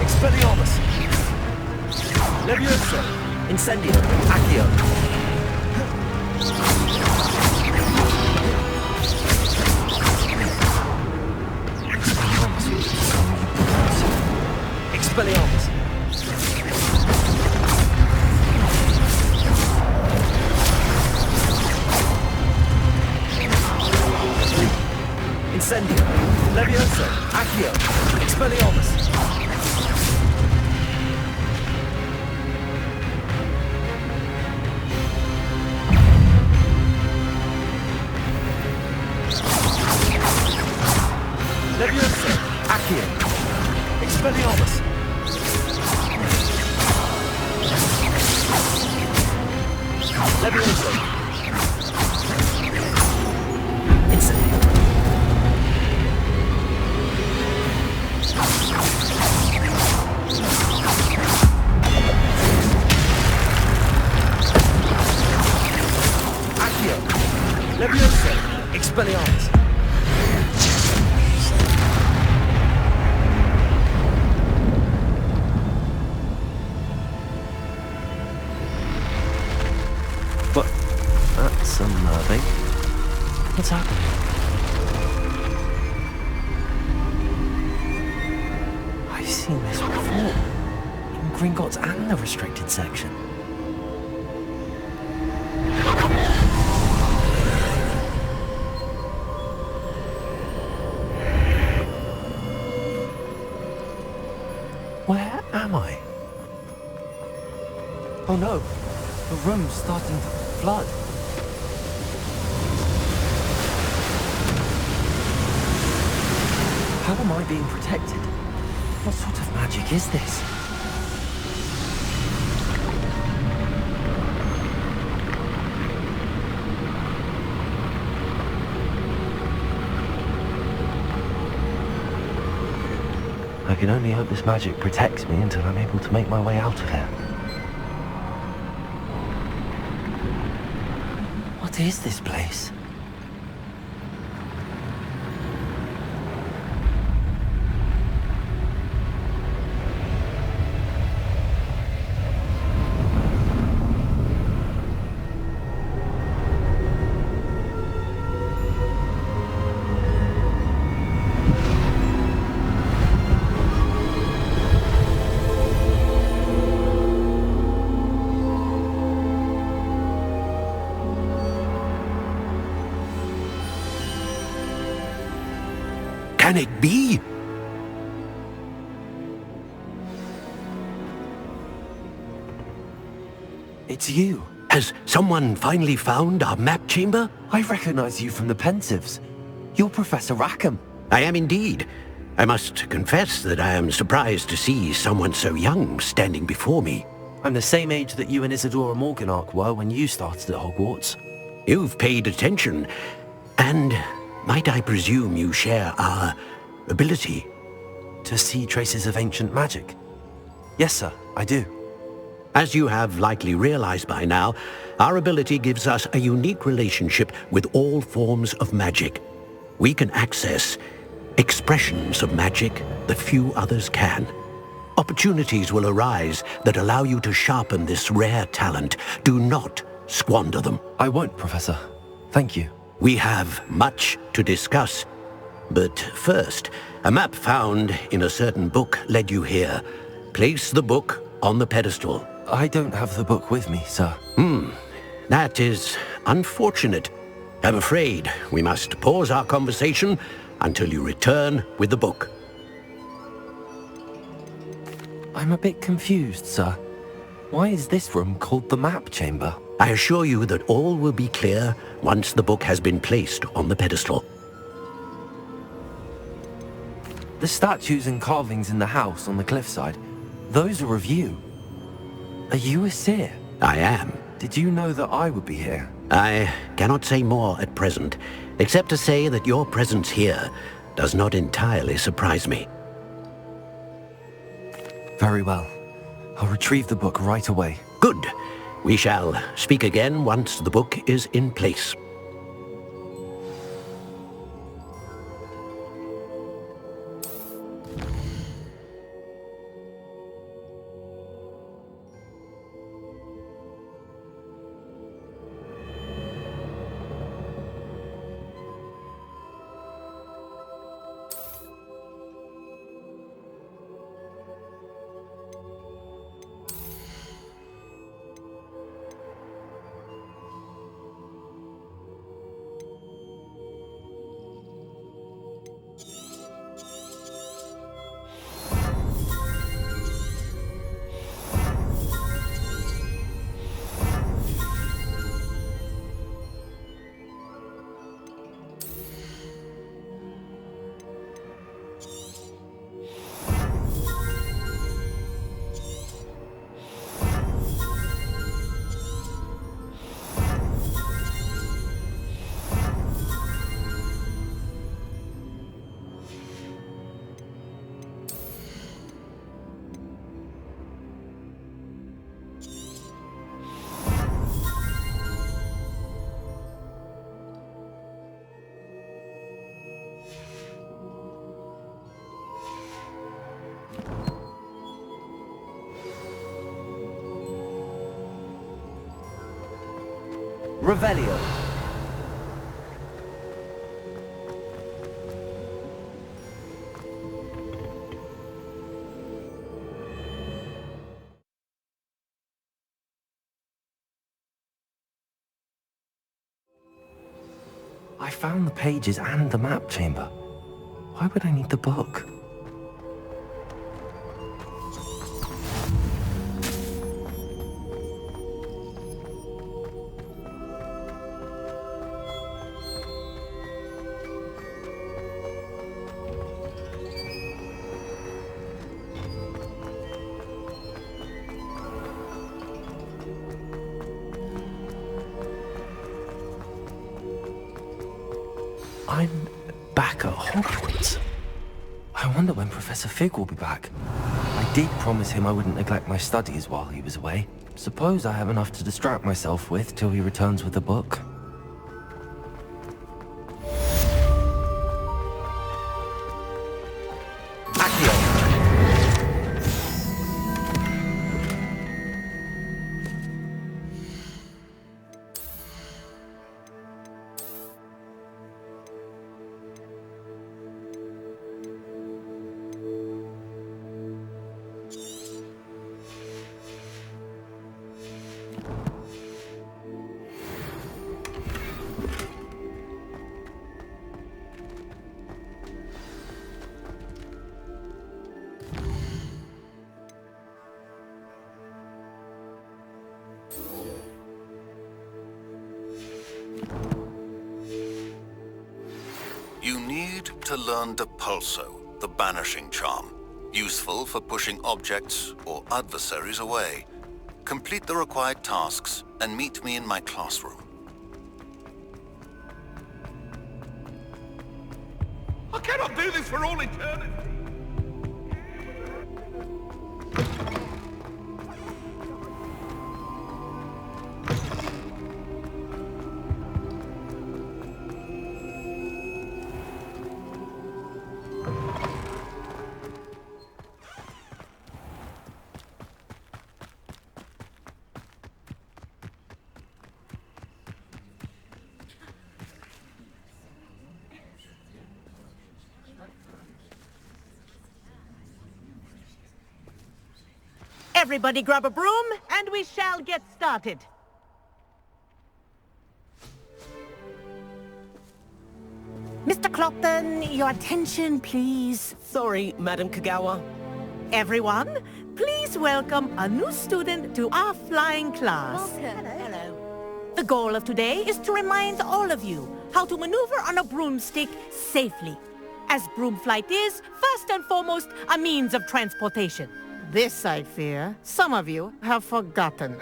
L: Expelliarmus. Levioso. Incendio. Accio. Expelliarmus! Incendio! Levioso! Accio! Expelliarmus! Levioso! Accio! Expelliarmus! Levioso! Incendio! Accio! Levioso! Expelliarmus!
B: But that's unnerving. What's happening? I've seen this before. In Gringotts and the restricted section. Where am I? Oh no, the room's starting to flood. How am I being protected? What sort of magic is this? I can only hope this magic protects me until I'm able to make my way out of here. What is this place?
M: Can it be?
B: It's you.
M: Has someone finally found our map chamber?
B: I recognize you from the Pensives. You're Professor Rackham.
M: I am indeed. I must confess that I am surprised to see someone so young standing before me.
B: I'm the same age that you and Isadora Morganach were when you started at Hogwarts.
M: You've paid attention, and might I presume you share our ability?
B: To see traces of ancient magic? Yes, sir, I do.
M: As you have likely realized by now, our ability gives us a unique relationship with all forms of magic. We can access expressions of magic that few others can. Opportunities will arise that allow you to sharpen this rare talent. Do not squander them.
B: I won't, Professor. Thank you.
M: We have much to discuss. But first, a map found in a certain book led you here. Place the book on the pedestal.
B: I don't have the book with me, sir.
M: That is unfortunate. I'm afraid we must pause our conversation until you return with the book.
B: I'm a bit confused, sir. Why is this room called the map chamber?
M: I assure you that all will be clear once the book has been placed on the pedestal.
B: The statues and carvings in the house on the cliffside, those are of you. Are you a seer?
M: I am.
B: Did you know that I would be here?
M: I cannot say more at present, except to say that your presence here does not entirely surprise me.
B: Very well. I'll retrieve the book right away.
M: Good. We shall speak again once the book is in place.
B: Revelio. I found the pages and the map chamber. Why would I need the book? I'm back at Hogwarts. I wonder when Professor Fig will be back. I did promise him I wouldn't neglect my studies while he was away. Suppose I have enough to distract myself with till he returns with the book.
N: You need to learn Depulso, the banishing charm, useful for pushing objects or adversaries away. Complete the required tasks and meet me in my classroom.
I: I cannot do this for all eternity.
O: Everybody grab a broom, and we shall get started. Mr. Clopton, your attention, please.
L: Sorry, Madam Kagawa.
O: Everyone, please welcome a new student to our flying class.
K: Welcome. Hello.
O: The goal of today is to remind all of you how to maneuver on a broomstick safely, as broom flight is, first and foremost, a means of transportation.
F: This, I fear, some of you have forgotten.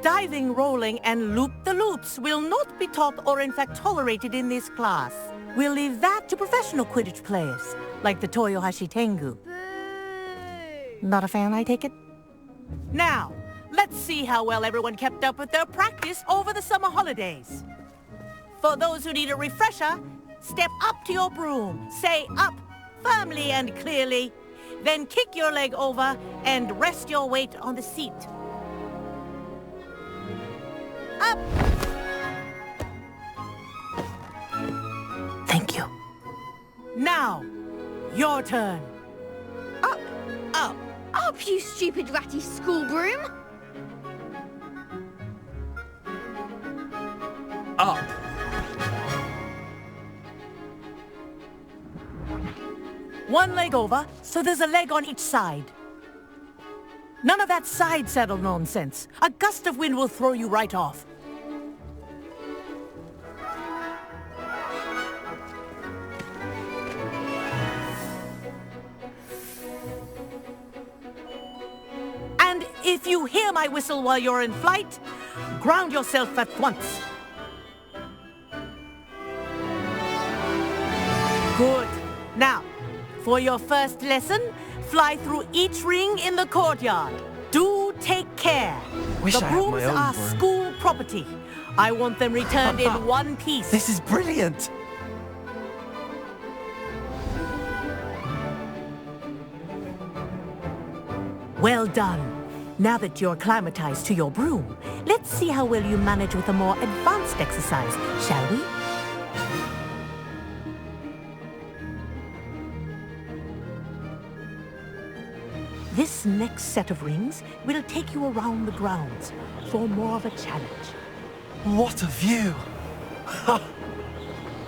O: Diving, rolling, and loop-the-loops will not be taught or in fact tolerated in this class. We'll leave that to professional Quidditch players, like the Toyohashi Tengu. Not a fan, I take it? Now, let's see how well everyone kept up with their practice over the summer holidays. For those who need a refresher, step up to your broom, say up firmly and clearly, then kick your leg over and rest your weight on the seat. Up! Thank you. Now, your turn.
K: Up!
O: Up!
K: Up, you stupid ratty school broom!
L: Up!
O: One leg over, so there's a leg on each side. None of that side saddle nonsense. A gust of wind will throw you right off. And if you hear my whistle while you're in flight, ground yourself at once. Good. Now, for your first lesson, fly through each ring in the courtyard. Do take care.
B: Wish
O: the
B: I had my
O: brooms
B: own
O: are
B: broom.
O: school property. I want them returned in one piece.
B: This is brilliant!
O: Well done. Now that you're acclimatized to your broom, Let's see how well you manage with a more advanced exercise, shall we? This next set of rings will take you around the grounds for more of a challenge.
B: What a view!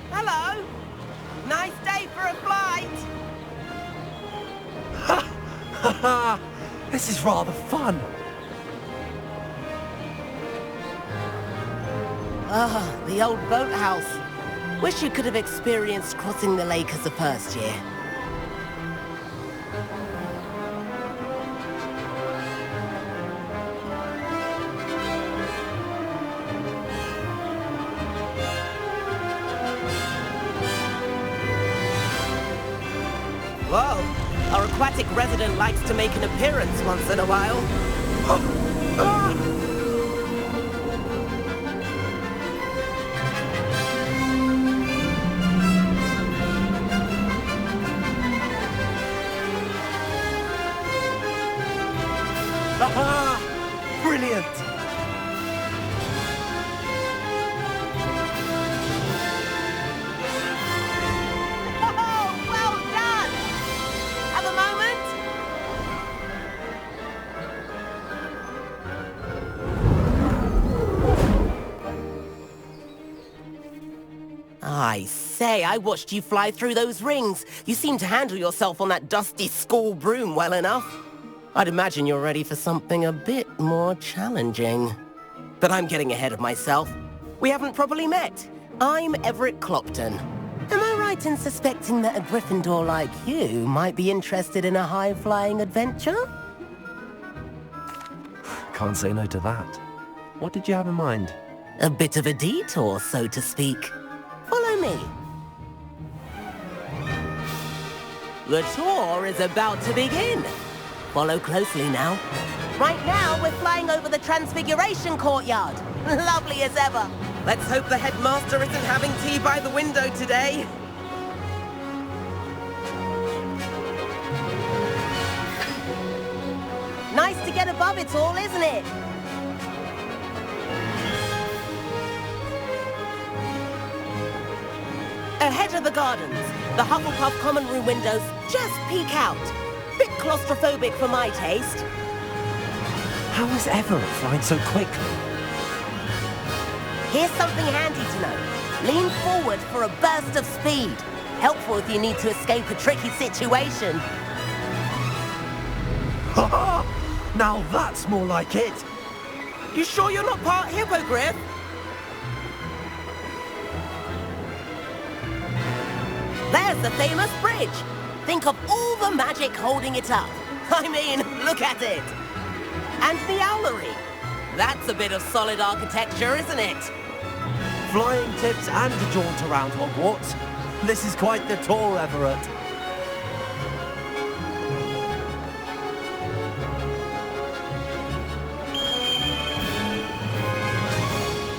L: Hello! Nice day for a flight!
B: This is rather fun.
L: Ah, the old boathouse. Wish you could have experienced crossing the lake as a first year. Whoa, our aquatic resident likes to make an appearance once in a while.
B: Brilliant!
L: Oh, well done! Have a moment? I say, I watched you fly through those rings. You seem to handle yourself on that dusty school broom well enough. I'd imagine you're ready for something a bit more challenging. But I'm getting ahead of myself. We haven't properly met. I'm Everett Clopton. Am I right in suspecting that a Gryffindor like you might be interested in a high-flying adventure?
B: Can't say no to that. What did you have in mind?
L: A bit of a detour, so to speak. Follow me. The tour is about to begin. Follow closely now. Right now, we're flying over the Transfiguration Courtyard. Lovely as ever. Let's hope the headmaster isn't having tea by the window today. Nice to get above it all, isn't it? Ahead of the gardens, the Hufflepuff common room windows just peek out. Bit claustrophobic for my taste.
B: How is Everett flying so quickly?
L: Here's something handy to know. Lean forward for a burst of speed. Helpful if you need to escape a tricky situation.
B: Now that's more like it.
L: You sure you're not part hippogriff? There's the famous bridge. Think of all the magic holding it up. I mean, look at it. And the owlery. That's a bit of solid architecture, isn't it?
B: Flying tips and a jaunt around Hogwarts. This is quite the tour, Everett.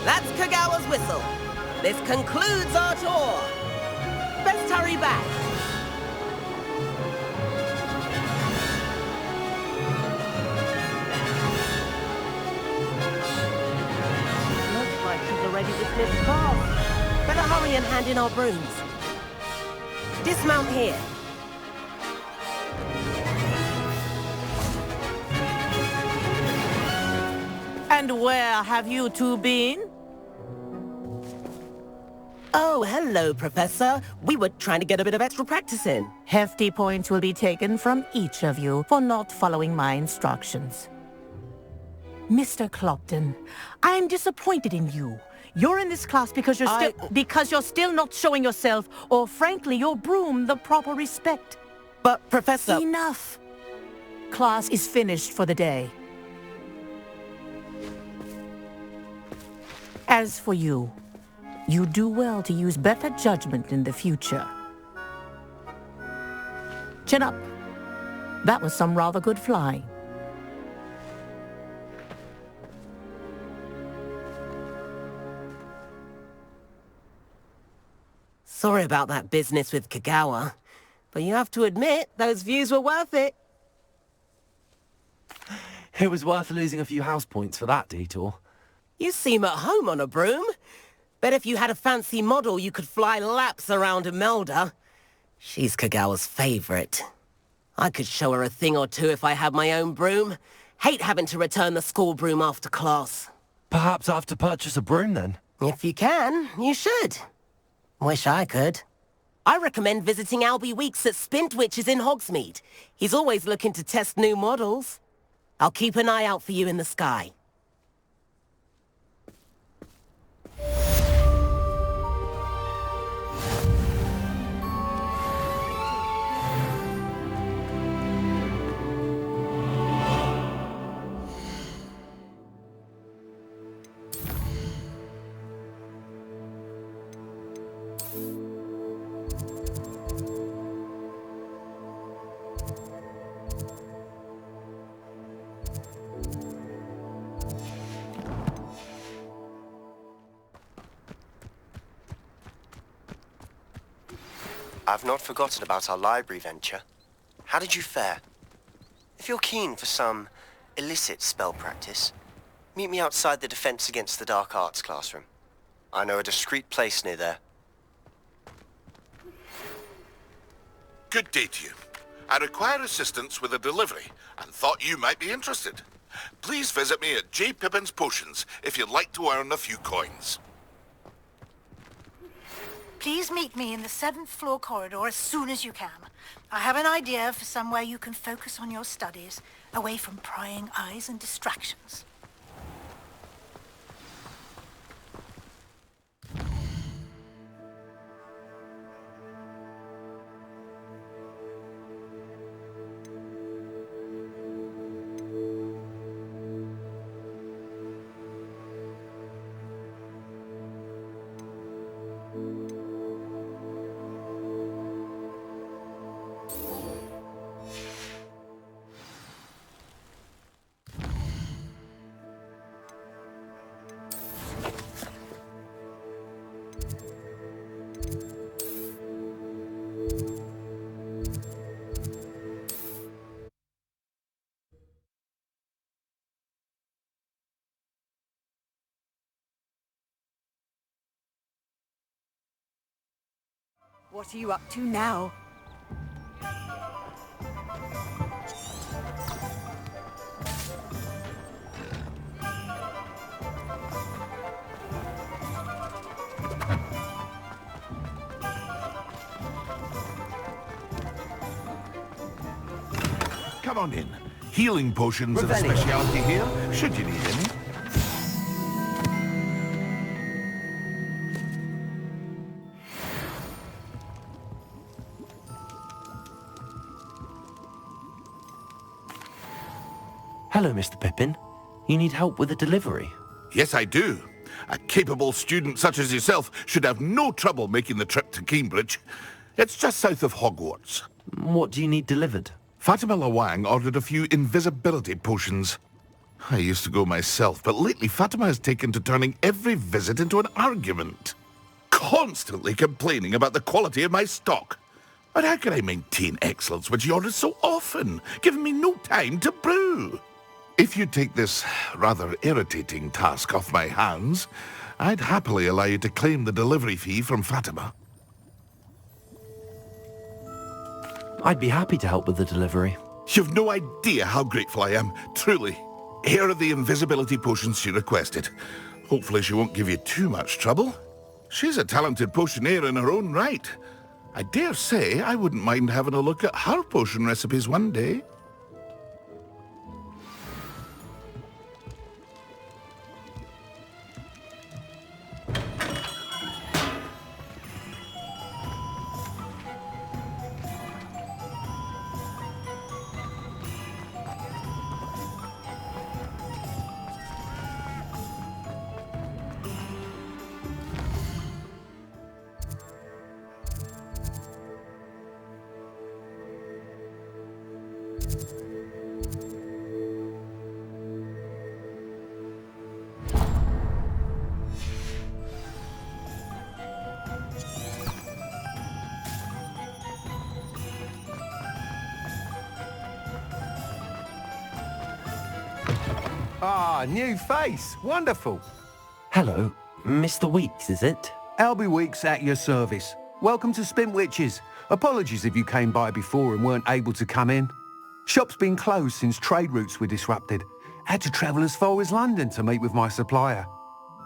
L: That's Kagawa's whistle. This concludes our tour. Best hurry back. Looks like she's already dismissed class. Better hurry and hand in our brooms. Dismount here.
O: And where have you two been?
L: Oh, hello, Professor. We were trying to get a bit of extra practice in.
O: Hefty points will be taken from each of you for not following my instructions. Mr. Clopton, I'm disappointed in you. You're in this class because you're still not showing yourself, or frankly, your broom the proper respect.
L: But, Professor...
O: Enough. Class is finished for the day. As for you, you do well to use better judgment in the future. Chin up. That was some rather good flying.
L: Sorry about that business with Kagawa, but you have to admit, those views were worth it.
B: It was worth losing a few house points for that detour.
L: You seem at home on a broom. Bet if you had a fancy model, you could fly laps around Imelda. She's Kagawa's favorite. I could show her a thing or two if I had my own broom. Hate having to return the school broom after class.
B: Perhaps I have to purchase a broom then?
L: If you can, you should. Wish I could. I recommend visiting Albie Weeks at Spintwitches in Hogsmeade. He's always looking to test new models. I'll keep an eye out for you in the sky.
P: I've not forgotten about our library venture. How did you fare? If you're keen for some illicit spell practice, meet me outside the Defense Against the Dark Arts classroom. I know a discreet place near there.
I: Good day to you. I require assistance with a delivery and thought you might be interested. Please visit me at J. Pippin's Potions if you'd like to earn a few coins.
Q: Please meet me in the 7th floor corridor as soon as you can. I have an idea for somewhere you can focus on your studies, away from prying eyes and distractions.
K: What are you up to now?
I: Come on in. Healing potions are a specialty here, should you need any.
B: Hello, Mr. Pippin. You need help with a delivery?
I: Yes, I do. A capable student such as yourself should have no trouble making the trip to Cambridge. It's just south of Hogwarts.
B: What do you need delivered?
I: Fatima Lawang ordered a few invisibility potions. I used to go myself, but lately Fatima has taken to turning every visit into an argument. Constantly complaining about the quality of my stock. But how can I maintain excellence when she orders so often, giving me no time to brew? If you take this rather irritating task off my hands, I'd happily allow you to claim the delivery fee from Fatima.
B: I'd be happy to help with the delivery.
I: You've no idea how grateful I am, truly. Here are the invisibility potions she requested. Hopefully she won't give you too much trouble. She's a talented potioneer in her own right. I dare say I wouldn't mind having a look at her potion recipes one day.
F: Ah, new face. Wonderful.
B: Hello, Mr. Weeks, is it?
F: Albie Weeks at your service. Welcome to Spintwitches. Apologies if you came by before and weren't able to come in. Shop's been closed since trade routes were disrupted. Had to travel as far as London to meet with my supplier.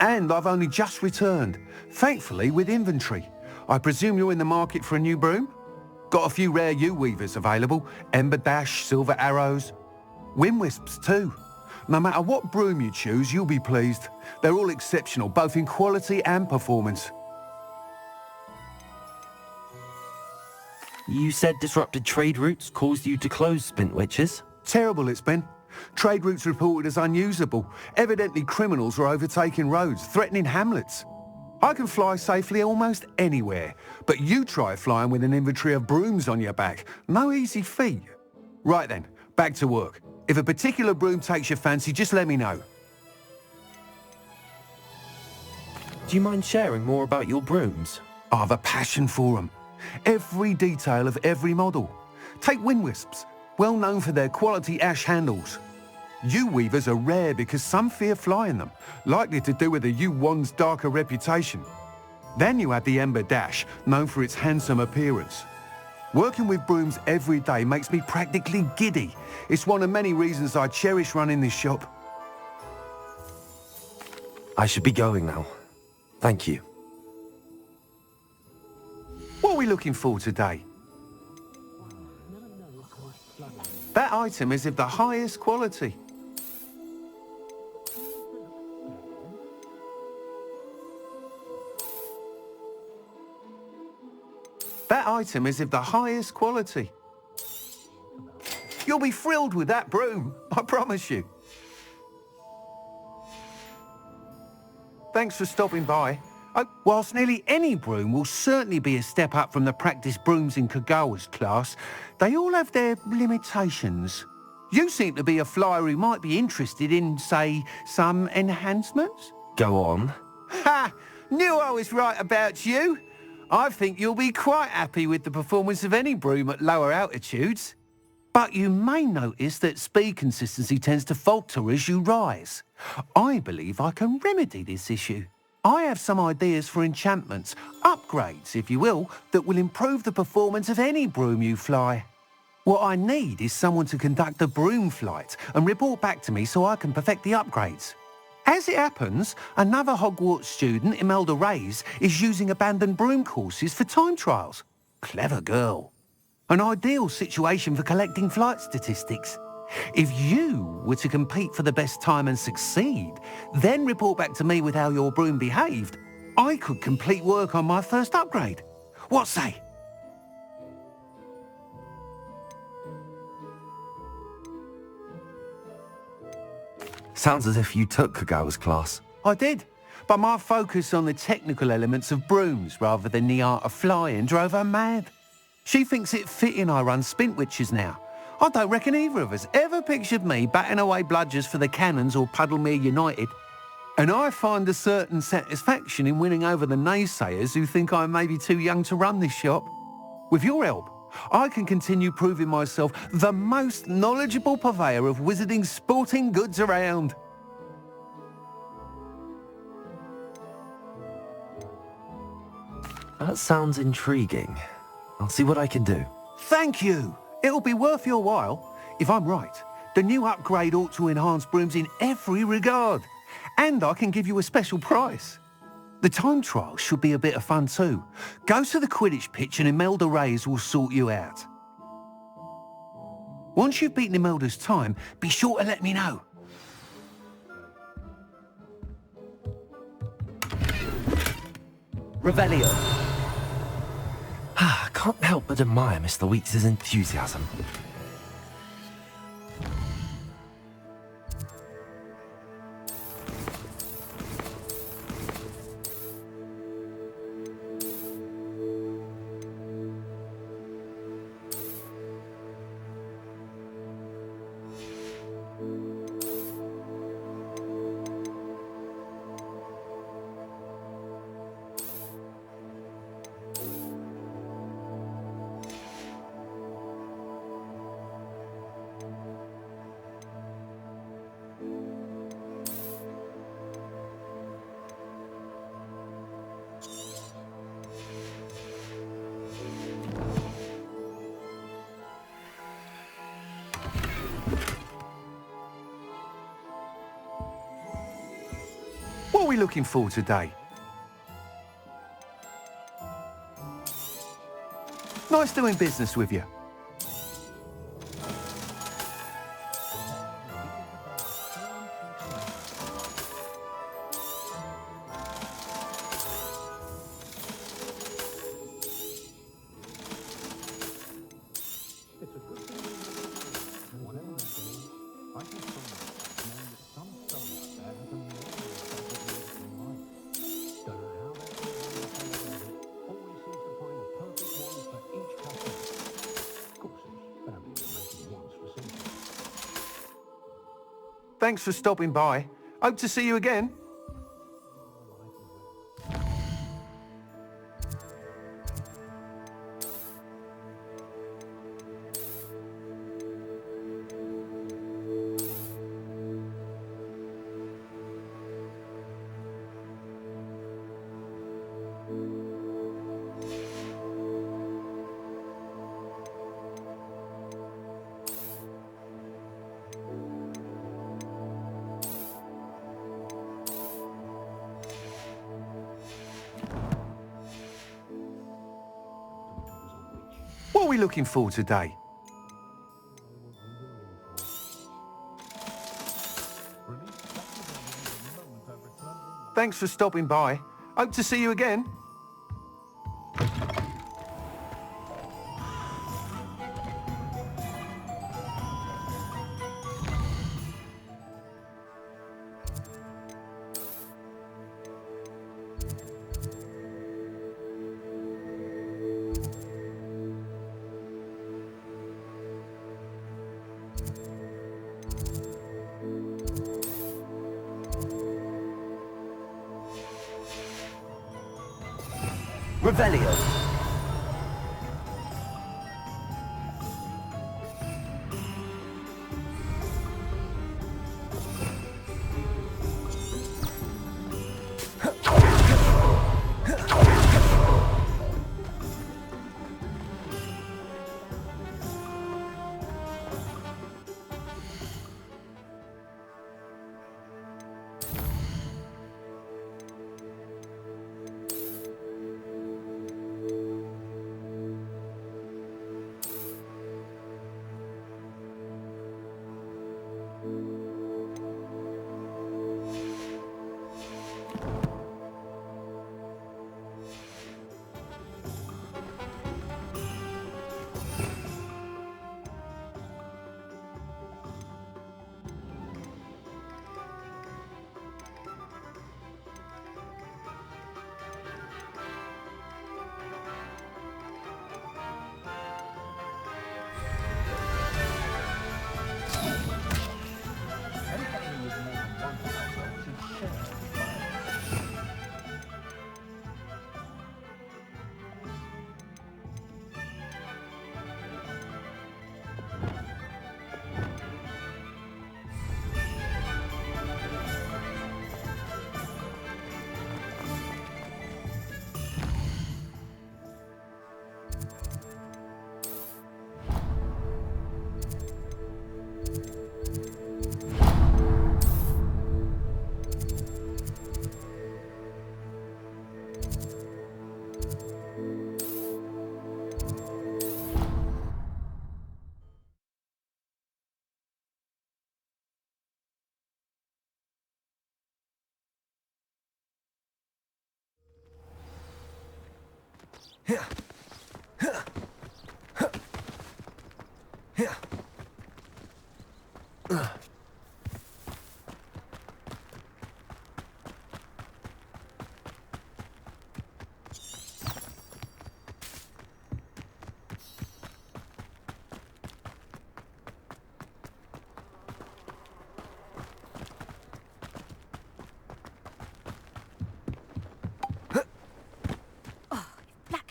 F: And I've only just returned, thankfully with inventory. I presume you're in the market for a new broom? Got a few rare U-weavers available. Ember Dash, Silver Arrows. Wind Wisps too. No matter what broom you choose, you'll be pleased. They're all exceptional, both in quality and performance.
B: You said disrupted trade routes caused you to close Spintwitches?
F: Terrible it's been. Trade routes reported as unusable. Evidently criminals were overtaking roads, threatening hamlets. I can fly safely almost anywhere, but you try flying with an inventory of brooms on your back. No easy feat. Right then, back to work. If a particular broom takes your fancy, just let me know.
B: Do you mind sharing more about your brooms?
F: I have a passion for them. Every detail of every model. Take Wind Wisps, well known for their quality ash handles. U-weavers are rare because some fear flying them, likely to do with the U-wand's darker reputation. Then you have the Ember Dash, known for its handsome appearance. Working with brooms every day makes me practically giddy. It's one of many reasons I cherish running this shop.
B: I should be going now. Thank you.
F: What are we looking for today? That item is of the highest quality. That item is of the highest quality. You'll be thrilled with that broom, I promise you. Thanks for stopping by. Whilst nearly any broom will certainly be a step up from the practice brooms in Kagawa's class, they all have their limitations. You seem to be a flyer who might be interested in, say, some enhancements?
B: Go on.
F: Ha! Knew I was right about you. I think you'll be quite happy with the performance of any broom at lower altitudes. But you may notice that speed consistency tends to falter as you rise. I believe I can remedy this issue. I have some ideas for enchantments, upgrades, if you will, that will improve the performance of any broom you fly. What I need is someone to conduct a broom flight and report back to me so I can perfect the upgrades. As it happens, another Hogwarts student, Imelda Reyes, is using abandoned broom courses for time trials. Clever girl. An ideal situation for collecting flight statistics. If you were to compete for the best time and succeed, then report back to me with how your broom behaved, I could complete work on my first upgrade. What say?
B: Sounds as if you took Kagawa's class.
F: I did, but my focus on the technical elements of brooms rather than the art of flying drove her mad. She thinks it fitting I run Spintwitches now. I don't reckon either of us ever pictured me batting away bludgers for the Cannons or Puddlemere United. And I find a certain satisfaction in winning over the naysayers who think I may be too young to run this shop. With your help, I can continue proving myself the most knowledgeable purveyor of wizarding sporting goods around.
B: That sounds intriguing. I'll see what I can do.
F: Thank you. It'll be worth your while. If I'm right, the new upgrade ought to enhance brooms in every regard. And I can give you a special price. The time trial should be a bit of fun too. Go to the Quidditch pitch and Imelda Reyes will sort you out. Once you've beaten Imelda's time, be sure to let me know.
B: Revelio. I can't help but admire Mr. Weeks' enthusiasm.
F: we looking for today? Nice doing business with you. Thanks for stopping by. Hope to see you again. What are we looking for today? Thanks for stopping by. Hope to see you again.
B: Revelio.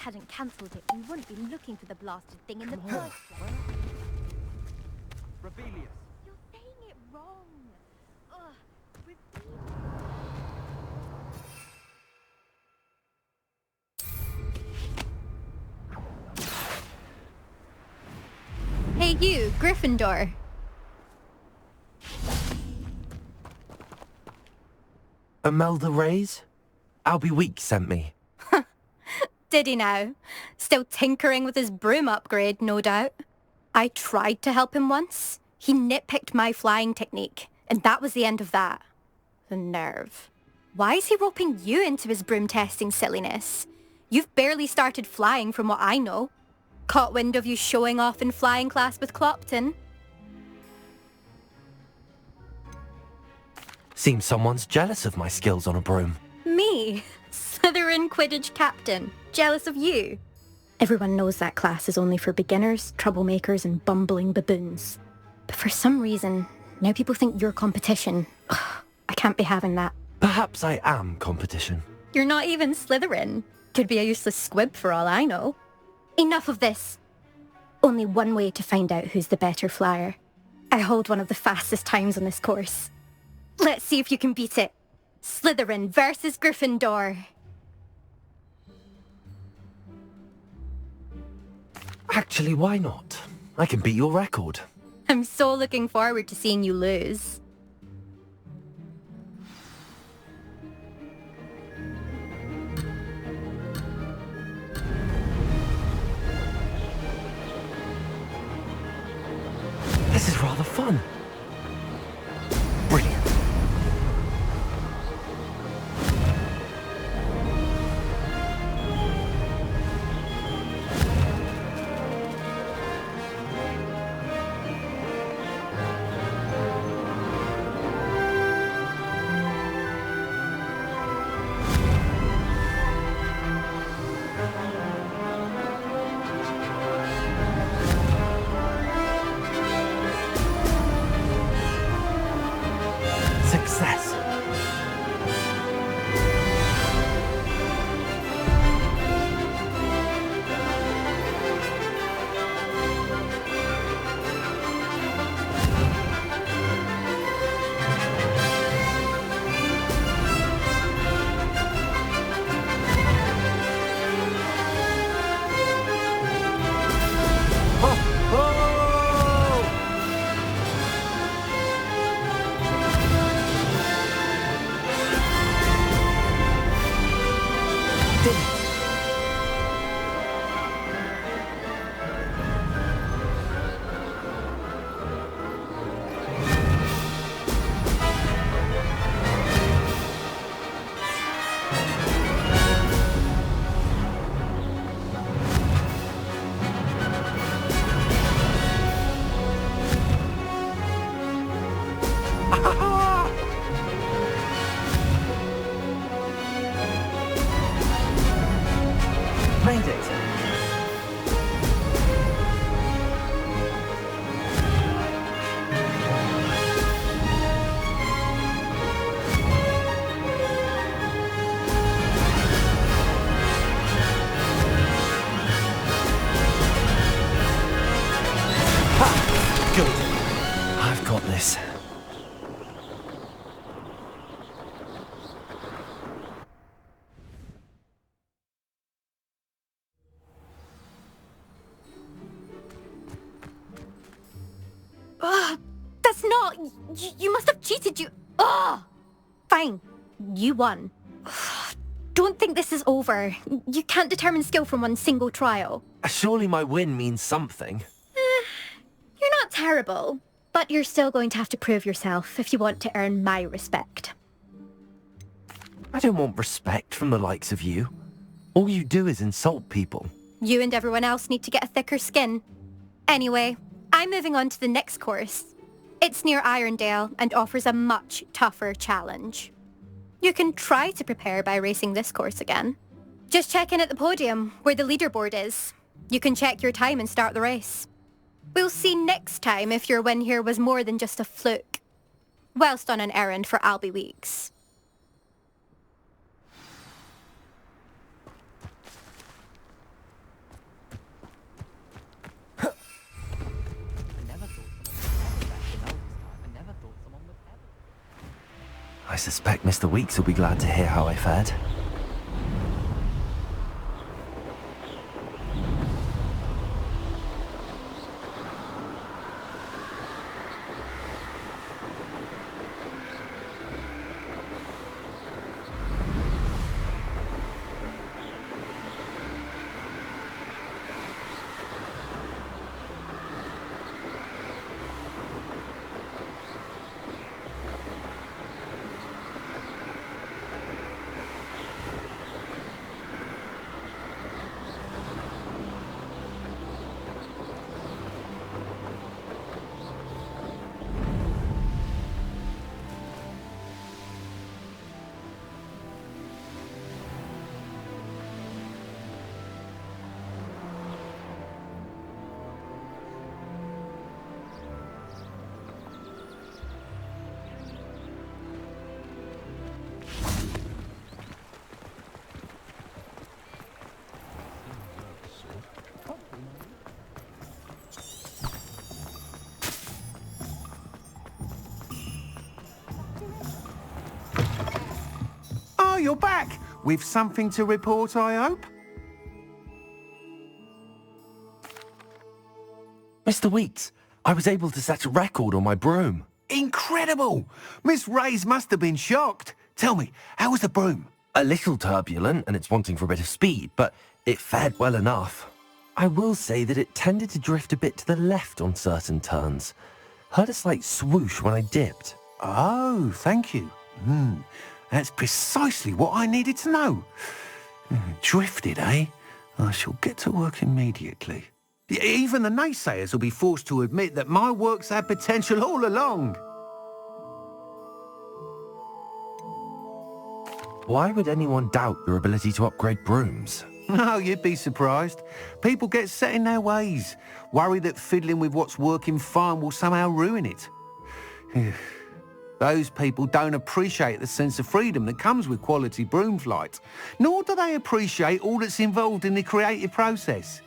R: Hadn't cancelled it, we wouldn't be looking for the blasted thing in the first place.
F: Rebellious.
R: You're saying it wrong.
S: Hey you, Gryffindor.
B: Imelda Reyes? Albie Weeks sent me.
S: Did he now? Still tinkering with his broom upgrade, no doubt. I tried to help him once. He nitpicked my flying technique, and that was the end of that. The nerve. Why is he roping you into his broom testing silliness? You've barely started flying from what I know. Caught wind of you showing off in flying class with Clopton.
B: Seems someone's jealous of my skills on a broom.
S: Me? Slytherin Quidditch captain. Jealous of you? Everyone knows that class is only for beginners, troublemakers, and bumbling baboons. But for some reason, now people think you're competition. Ugh, I can't be having that.
B: Perhaps I am competition.
S: You're not even Slytherin. Could be a useless squib for all I know. Enough of this. Only one way to find out who's the better flyer. I hold one of the fastest times on this course. Let's see if you can beat it. Slytherin versus Gryffindor.
B: Actually, why not? I can beat your record.
S: I'm so looking forward to seeing you lose.
B: This is rather fun. Brilliant. Success. Made it. Ha! Good. I've got this.
S: That's not... You must have cheated, you... Ugh! Fine. You won. Don't think this is over. You can't determine skill from one single trial.
B: Surely my win means something.
S: You're not terrible, but you're still going to have to prove yourself if you want to earn my respect.
B: I don't want respect from the likes of you. All you do is insult people.
S: You and everyone else need to get a thicker skin. Anyway, I'm moving on to the next course. It's near Irondale and offers a much tougher challenge. You can try to prepare by racing this course again. Just check in at the podium, where the leaderboard is. You can check your time and start the race. We'll see next time if your win here was more than just a fluke. Whilst on an errand for Albie Weeks.
B: I suspect Mr. Weeks will be glad to hear how I fared.
F: you're back. With something to report, I hope?
B: Mr. Weeks, I was able to set a record on my broom.
F: Incredible! Miss Reyes must have been shocked. Tell me, how was the broom?
B: A little turbulent, and it's wanting for a bit of speed, but it fared well enough. I will say that it tended to drift a bit to the left on certain turns. Heard a slight swoosh when I dipped.
F: Oh, thank you. That's precisely what I needed to know. Drifted, eh? I shall get to work immediately. Even the naysayers will be forced to admit that my work's had potential all along.
B: Why would anyone doubt your ability to upgrade brooms?
F: Oh, you'd be surprised. People get set in their ways, worry that fiddling with what's working fine will somehow ruin it. Those people don't appreciate the sense of freedom that comes with quality broom flight, nor do they appreciate all that's involved in the creative process.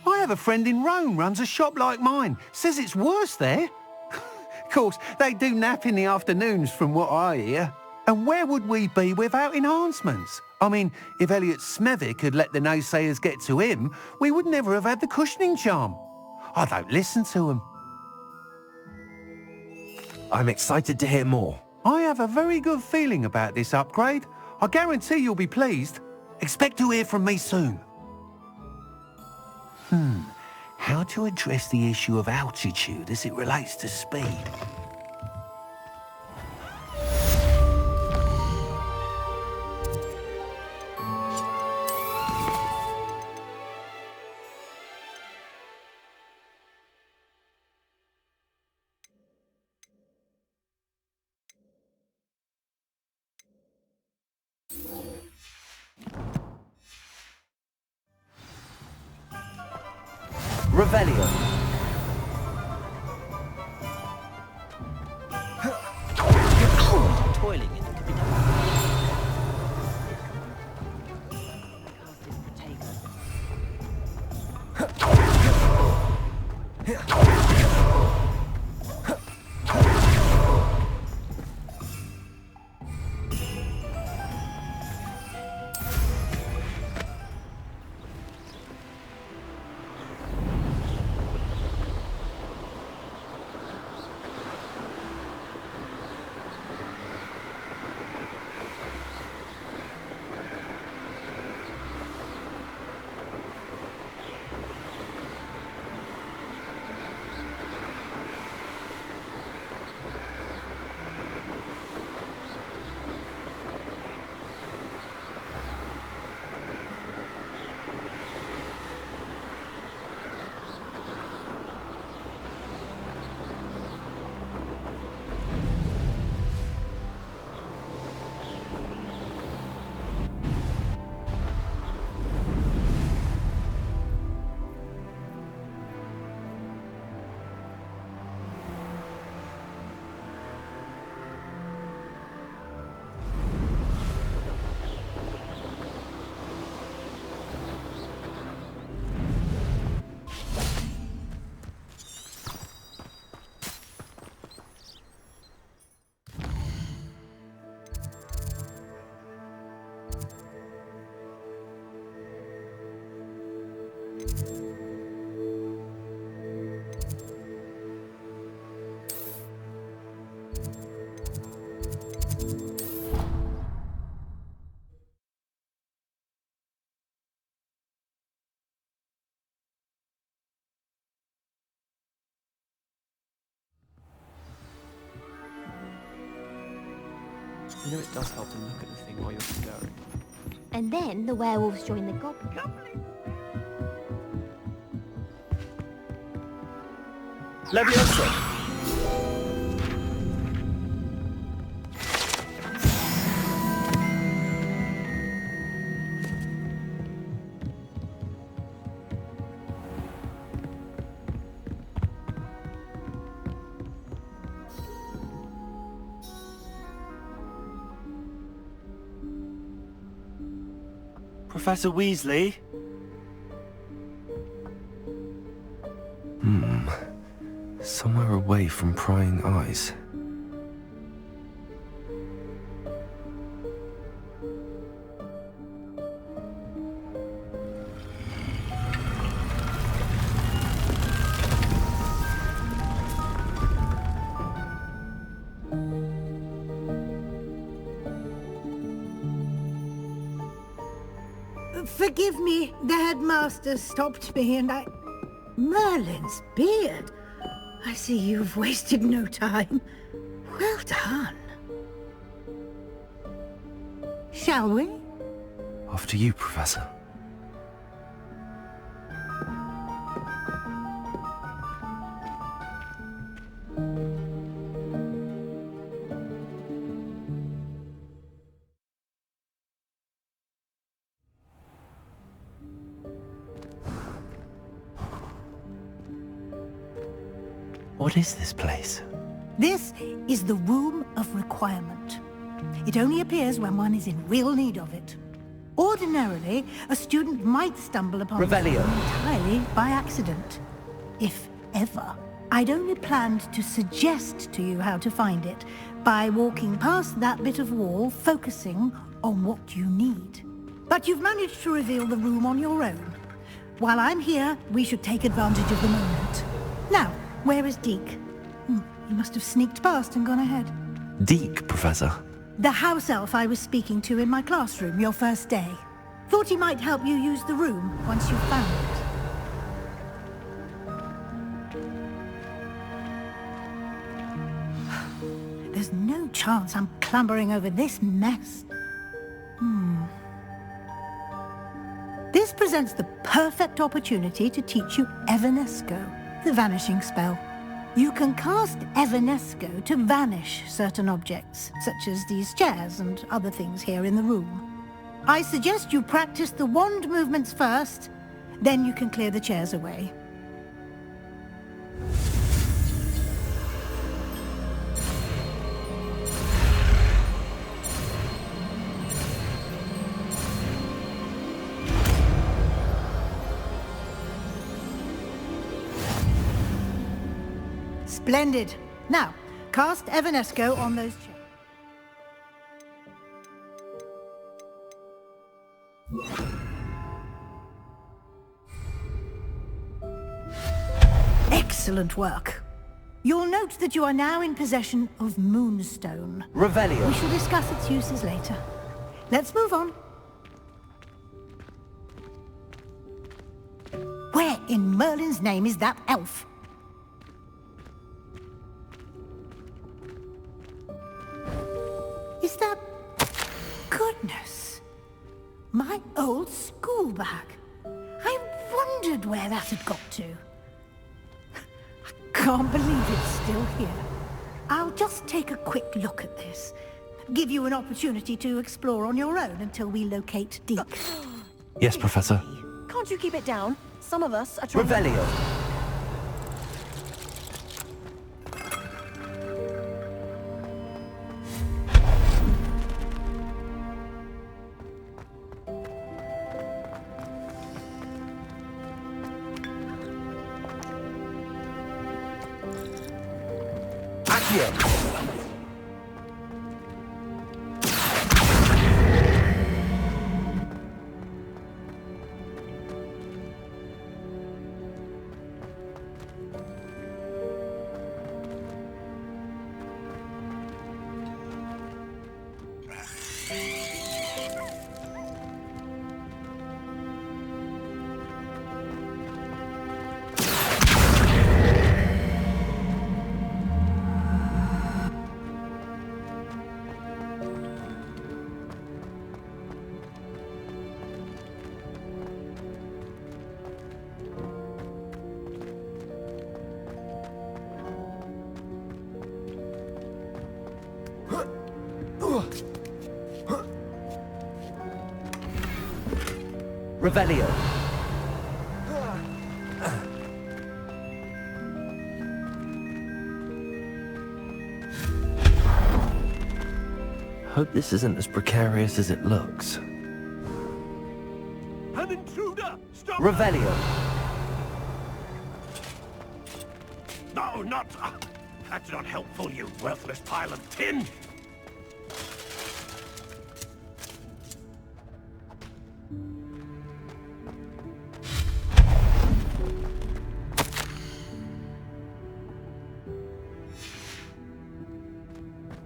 F: I have a friend in Rome runs a shop like mine, says it's worse there. Of course, they do nap in the afternoons from what I hear. And where would we be without enhancements? I mean, if Elliot Smethwick had let the naysayers get to him, we would never have had the cushioning charm. I don't listen to him.
B: I'm excited to hear more.
F: I have a very good feeling about this upgrade. I guarantee you'll be pleased. Expect to hear from me soon. How to address the issue of altitude as it relates to speed?
B: Revelio.
E: Toiling in the cabin.
D: You know it does help to look at the thing while you're stirring.
R: And then the werewolves join the goblins.
A: Leviosa!
B: Professor Weasley? Somewhere away from prying eyes.
Q: Forgive me, the headmaster stopped me and I... Merlin's beard. I see you've wasted no time. Well done. Shall we?
B: After you, Professor. What is this place?
Q: This is the Room of Requirement. It only appears when one is in real need of it. Ordinarily, a student might stumble upon this
B: Revelio.
Q: room entirely by accident. If ever. I'd only planned to suggest to you how to find it by walking past that bit of wall, focusing on what you need. But you've managed to reveal the room on your own. While I'm here, we should take advantage of the moment. Now, where is Deke? He must have sneaked past and gone ahead.
B: Deke, Professor.
Q: The house elf I was speaking to in my classroom your first day. Thought he might help you use the room once you've found it. There's no chance I'm clambering over this mess. This presents the perfect opportunity to teach you Evanesco, the vanishing spell. You can cast Evanesco to vanish certain objects, such as these chairs and other things here in the room. I suggest you practice the wand movements first, then you can clear the chairs away. Splendid. Now, cast Evanesco on those chairs. Excellent work. You'll note that you are now in possession of Moonstone.
B: Revelio.
Q: We shall discuss its uses later. Let's move on. Where in Merlin's name is that elf? Is that... Goodness! My old school bag. I wondered where that had got to. I can't believe it's still here. I'll just take a quick look at this. Give you an opportunity to explore on your own until we locate Deke.
B: Yes, Professor.
K: Can't you keep it down? Some of us are trying...
B: Revelio. Revelio. Hope this isn't as precarious as it looks.
H: An intruder! Stop!
B: Revelio.
H: No, not... that's not helpful, you worthless pile of tin!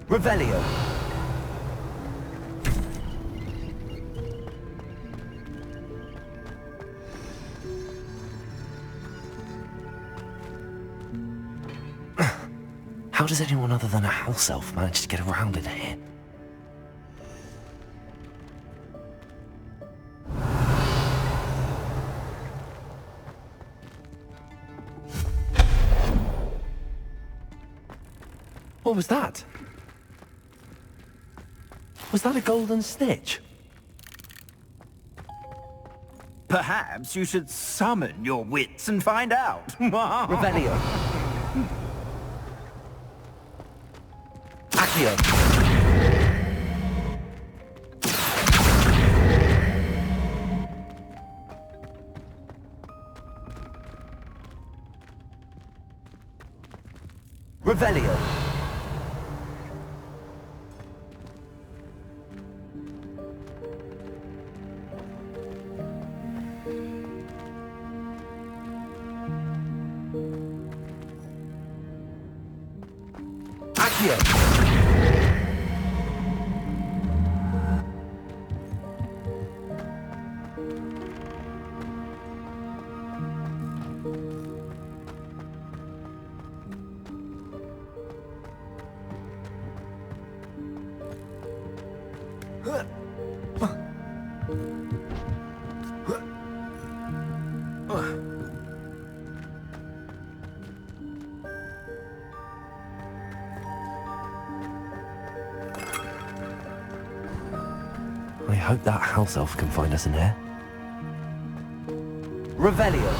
B: Revelio. How does anyone other than a house elf manage to get around in here? What was that? Was that a golden snitch?
A: Perhaps you should summon your wits and find out.
B: Revelio. Accio. Revelio. I hope that house elf can find us in here. Revelio.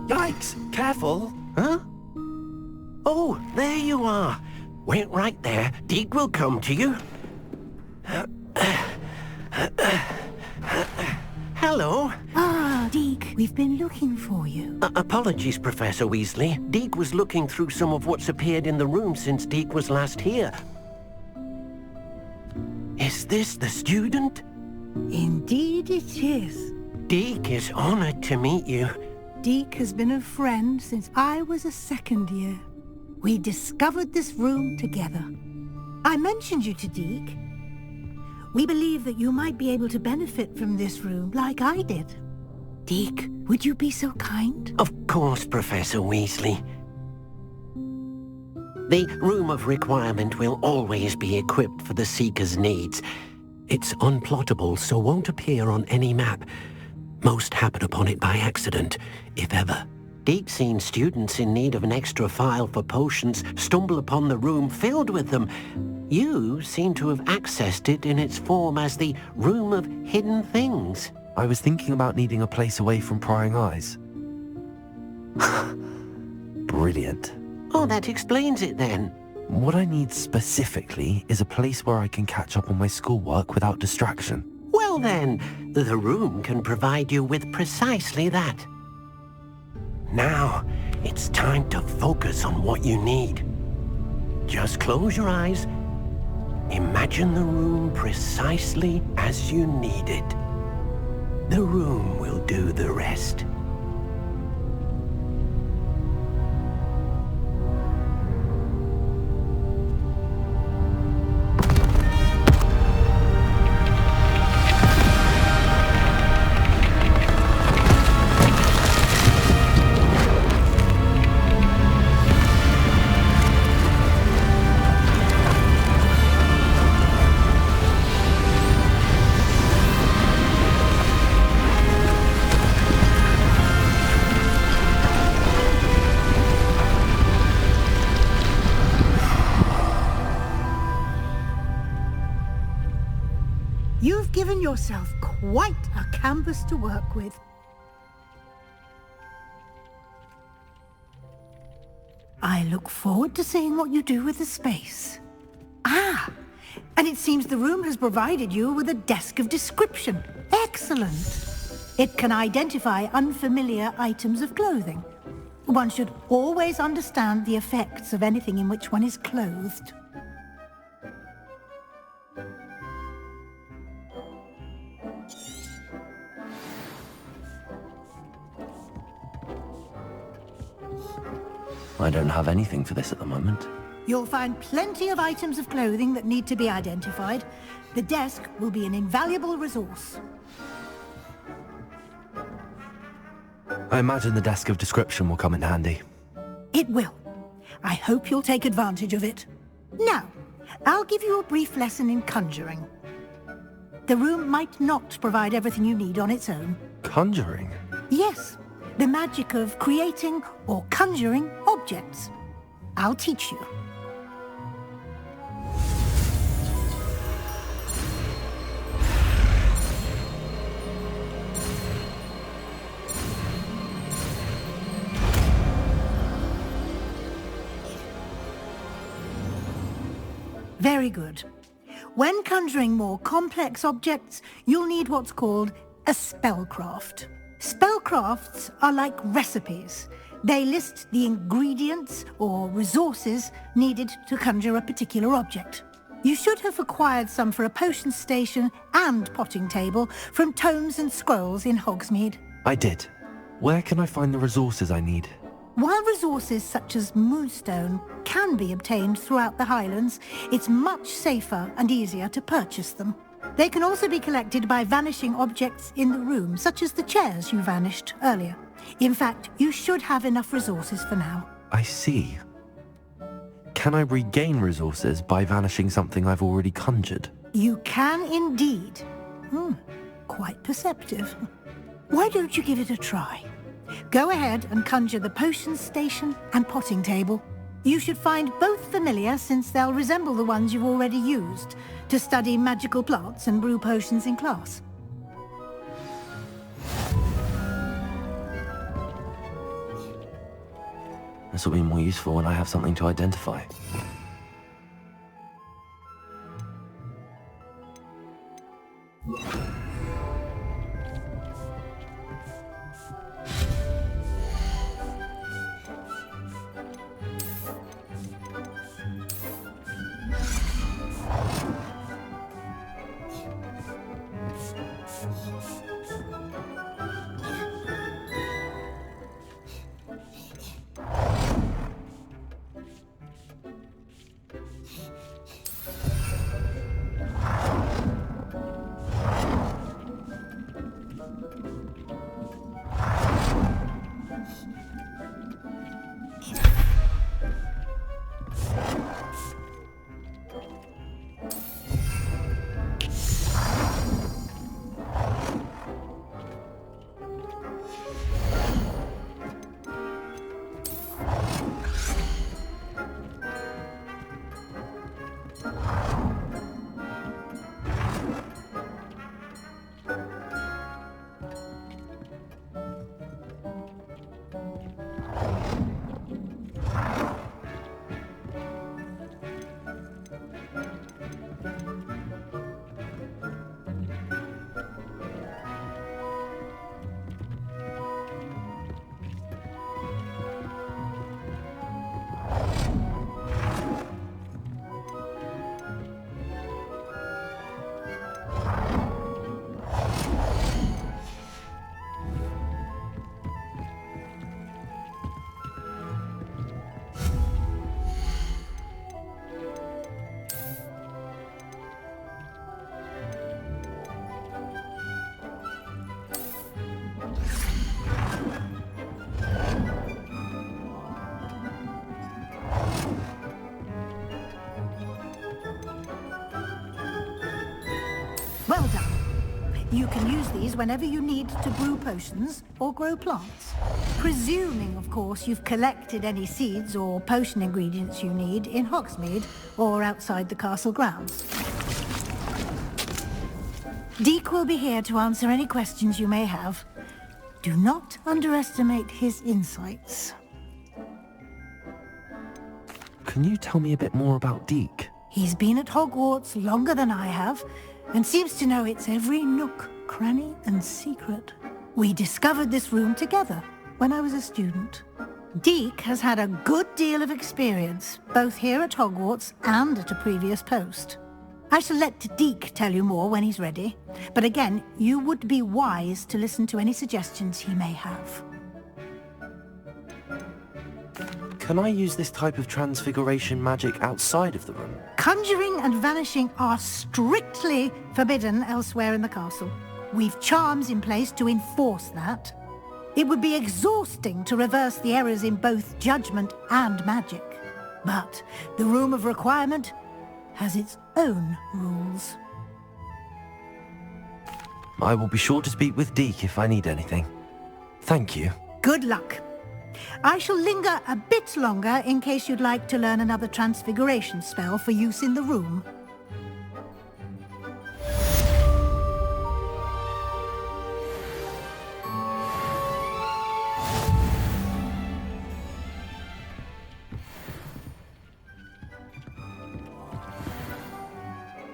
M: Yikes! Careful! Huh? Oh, there you are. Wait right there. Deke will come to you. Hello.
Q: Ah, Deke, we've been looking for you.
M: Apologies, Professor Weasley. Deke was looking through some of what's appeared in the room since Deke was last here. Is this the student?
Q: Indeed it is.
M: Deke is honored to meet you.
Q: Deke has been a friend since I was a second year. We discovered this room together. I mentioned you to Deke. We believe that you might be able to benefit from this room like I did. Deke, would you be so kind?
M: Of course, Professor Weasley. The Room of Requirement will always be equipped for the Seeker's needs. It's unplottable, so won't appear on any map. Most happen upon it by accident, if ever. Deke's seen students in need of an extra file for potions stumble upon the room filled with them. You seem to have accessed it in its form as the Room of Hidden Things.
B: I was thinking about needing a place away from prying eyes. Brilliant.
M: Oh, that explains it then.
B: What I need specifically is a place where I can catch up on my schoolwork without distraction.
M: Well then, the room can provide you with precisely that. Now, it's time to focus on what you need. Just close your eyes. Imagine the room precisely as you need it. The room will do the rest.
Q: You've given yourself quite a canvas to work with. I look forward to seeing what you do with the space. Ah, and it seems the room has provided you with a desk of description. Excellent. It can identify unfamiliar items of clothing. One should always understand the effects of anything in which one is clothed.
B: I don't have anything for this at the moment.
Q: You'll find plenty of items of clothing that need to be identified. The desk will be an invaluable resource.
B: I imagine the desk of description will come in handy.
Q: It will. I hope you'll take advantage of it. Now, I'll give you a brief lesson in conjuring. The room might not provide everything you need on its own.
B: Conjuring?
Q: Yes, the magic of creating or conjuring objects. I'll teach you. Very good. When conjuring more complex objects, you'll need what's called a spellcraft. Spellcrafts are like recipes. They list the ingredients or resources needed to conjure a particular object. You should have acquired some for a potion station and potting table from tomes and scrolls in Hogsmeade.
B: I did. Where can I find the resources I need?
Q: While resources such as moonstone can be obtained throughout the Highlands, it's much safer and easier to purchase them. They can also be collected by vanishing objects in the room, such as the chairs you vanished earlier. In fact, you should have enough resources for now.
B: I see. Can I regain resources by vanishing something I've already conjured?
Q: You can indeed. Quite perceptive. Why don't you give it a try? Go ahead and conjure the potion station and potting table. You should find both familiar since they'll resemble the ones you've already used to study magical plants and brew potions in class.
B: This will be more useful when I have something to identify.
Q: Well done. You can use these whenever you need to brew potions or grow plants. Presuming, of course, you've collected any seeds or potion ingredients you need in Hogsmeade or outside the castle grounds. Deek will be here to answer any questions you may have. Do not underestimate his insights.
B: Can you tell me a bit more about Deek?
Q: He's been at Hogwarts longer than I have, and seems to know its every nook, cranny, and secret. We discovered this room together when I was a student. Deek has had a good deal of experience, both here at Hogwarts and at a previous post. I shall let Deek tell you more when he's ready, but again, you would be wise to listen to any suggestions he may have.
B: Can I use this type of transfiguration magic outside of the room?
Q: Conjuring and vanishing are strictly forbidden elsewhere in the castle. We've charms in place to enforce that. It would be exhausting to reverse the errors in both judgment and magic. But the Room of Requirement has its own rules.
B: I will be sure to speak with Deke if I need anything. Thank you.
Q: Good luck. I shall linger a bit longer in case you'd like to learn another transfiguration spell for use in the room.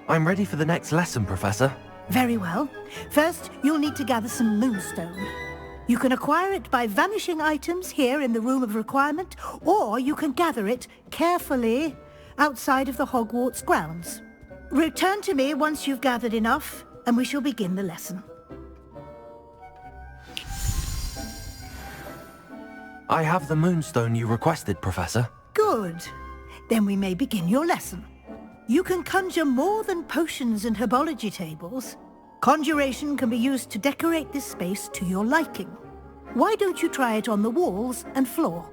B: I'm ready for the next lesson, Professor.
Q: Very well. First, you'll need to gather some moonstone. You can acquire it by vanishing items here in the Room of Requirement, or you can gather it carefully outside of the Hogwarts grounds. Return to me once you've gathered enough, and we shall begin the lesson.
B: I have the moonstone you requested, Professor.
Q: Good. Then we may begin your lesson. You can conjure more than potions and herbology tables. Conjuration can be used to decorate this space to your liking. Why don't you try it on the walls and floor?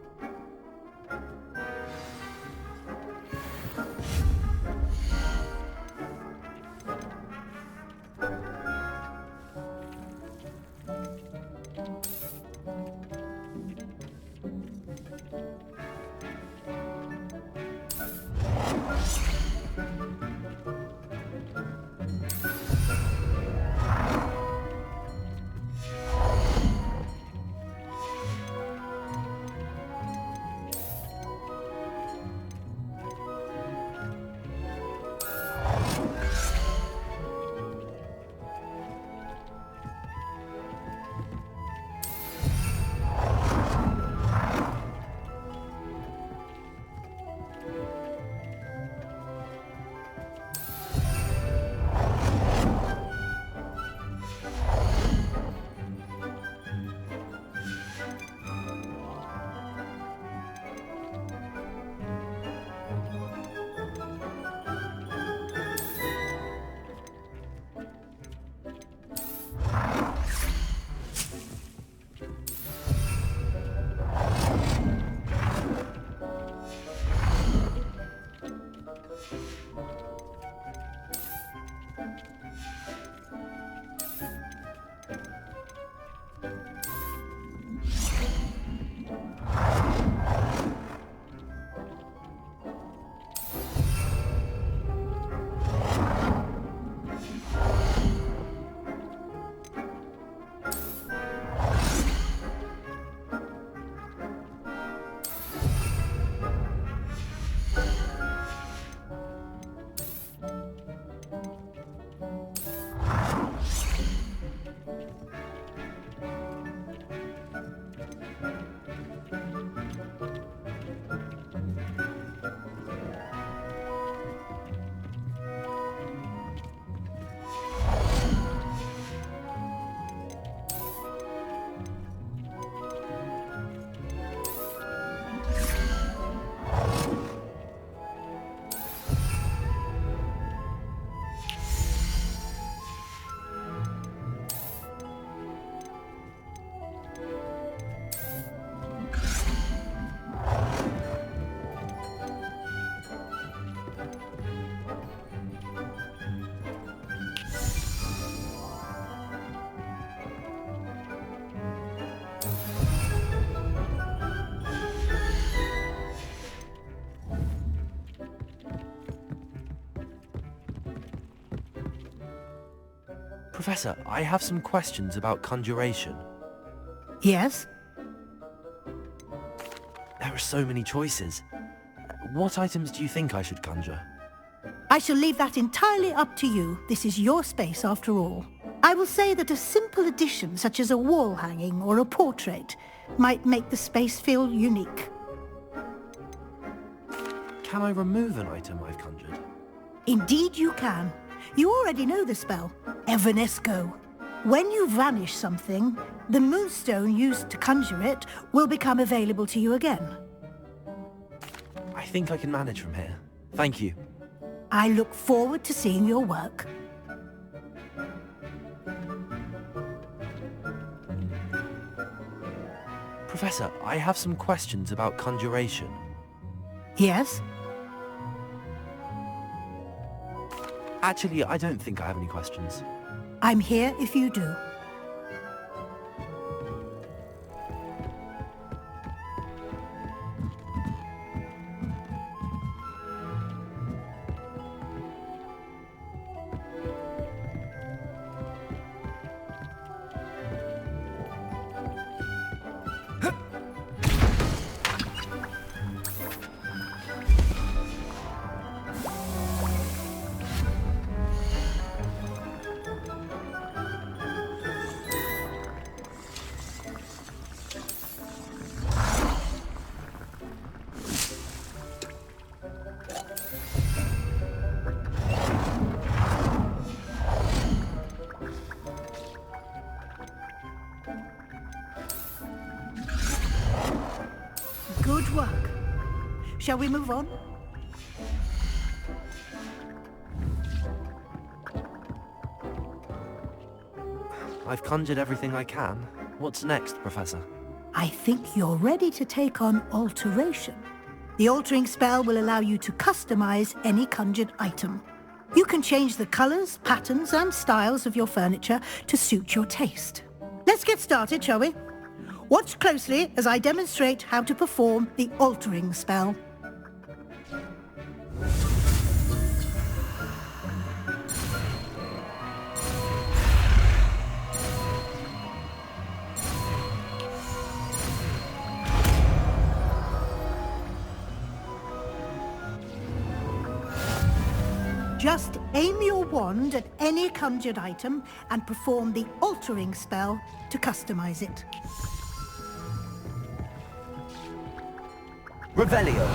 B: Professor, I have some questions about conjuration.
Q: Yes?
B: There are so many choices. What items do you think I should conjure?
Q: I shall leave that entirely up to you. This is your space after all. I will say that a simple addition such as a wall hanging or a portrait might make the space feel unique.
B: Can I remove an item I've conjured?
Q: Indeed you can. You already know the spell, Evanesco. When you vanish something, the moonstone used to conjure it will become available to you again.
B: think I can manage from here. Thank you.
Q: I look forward to seeing your work.
B: Professor, I have some questions about conjuration.
Q: Yes?
B: Actually, I don't think I have any questions.
Q: I'm here if you do. Good work. Shall we move on?
B: I've conjured everything I can. What's next, Professor?
Q: I think you're ready to take on alteration. The altering spell will allow you to customize any conjured item. You can change the colors, patterns, and styles of your furniture to suit your taste. Let's get started, shall we? Watch closely as I demonstrate how to perform the altering spell. Just aim your wand at any conjured item and perform the altering spell to customize it.
A: Revelio.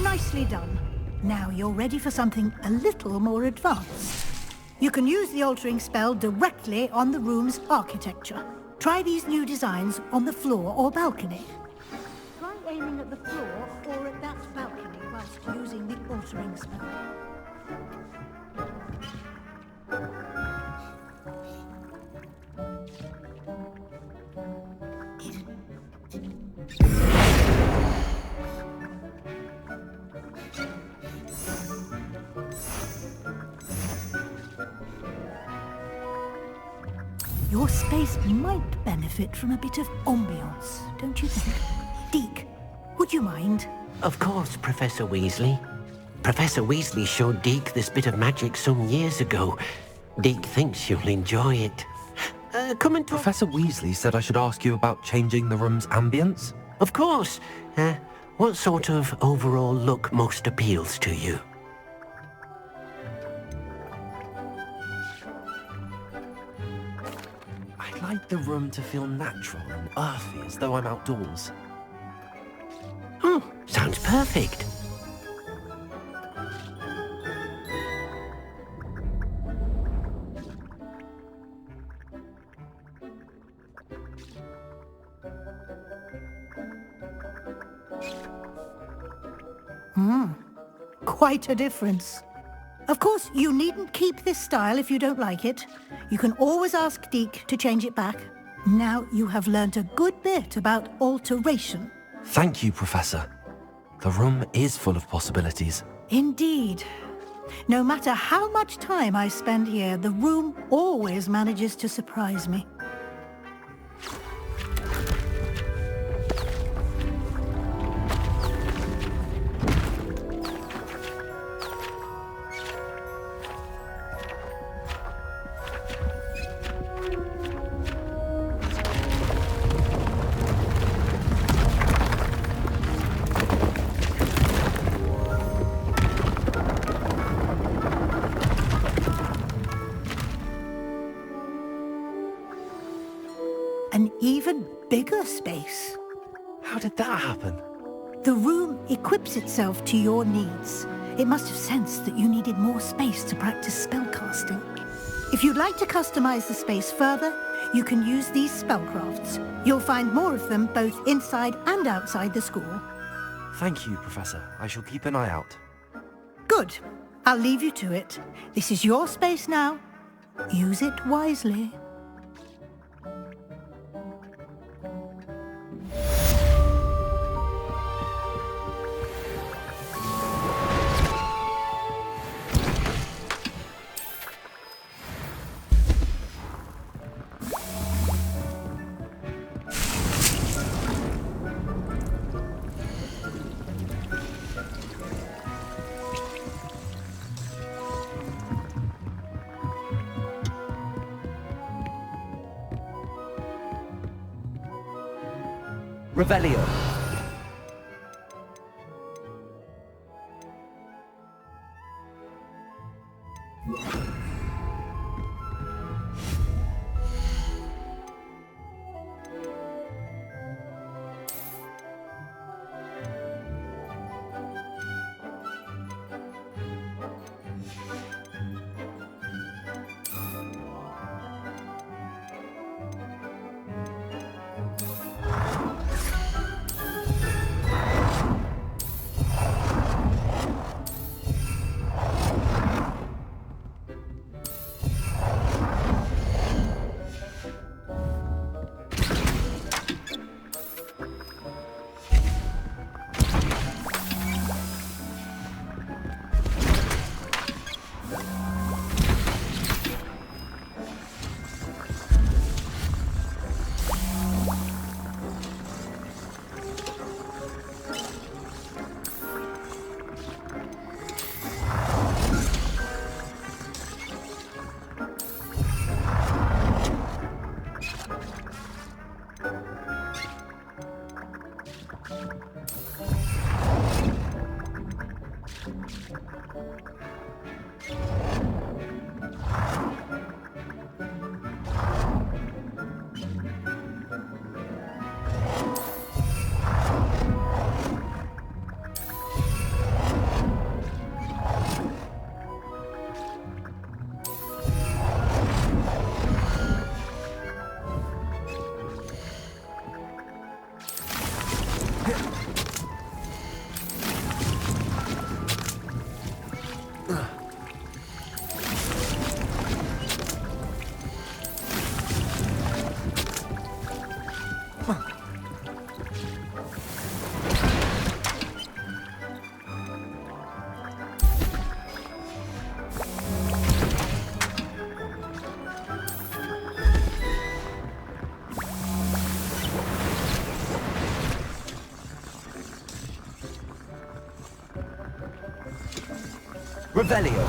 Q: Nicely done. Now you're ready for something a little more advanced. You can use the altering spell directly on the room's architecture. Try these new designs on the floor or balcony. Try aiming at the floor or at that balcony whilst using the altering spell. Your space might benefit from a bit of ambiance, don't you think? Deke, would you mind?
M: Of course, Professor Weasley. Professor Weasley showed Deke this bit of magic some years ago. Deke thinks you'll enjoy it. Come and talk.
B: Professor Weasley said I should ask you about changing the room's ambience?
M: Of course. What sort of overall look most appeals to you?
B: I'd like the room to feel natural and earthy, as though I'm outdoors.
M: Oh, sounds perfect.
Q: Quite a difference. Of course, you needn't keep this style if you don't like it. You can always ask Deke to change it back. Now you have learnt a good bit about alteration.
B: Thank you, Professor. The room is full of possibilities.
Q: Indeed. No matter how much time I spend here, the room always manages to surprise me. An even bigger space.
B: How did that happen?
Q: The room equips itself to your needs. It must have sensed that you needed more space to practice spellcasting. If you'd like to customize the space further, you can use these spellcrafts. You'll find more of them both inside and outside the school.
B: Thank you, Professor. I shall keep an eye out.
Q: Good. I'll leave you to it. This is your space now. Use it wisely.
B: Revelio. Revelio.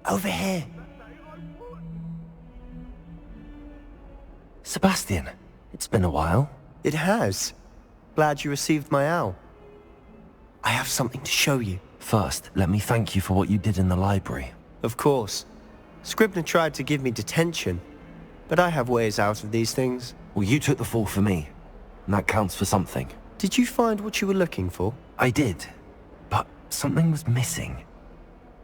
L: Over here.
B: Sebastian, it's been a while.
P: It has. Glad you received my owl. I have something to show you.
B: First, let me thank you for what you did in the library.
P: Of course. Scribner tried to give me detention, but I have ways out of these things.
B: Well, you took the fall for me, and that counts for something.
P: Did you find what you were looking for?
B: I did, but something was missing.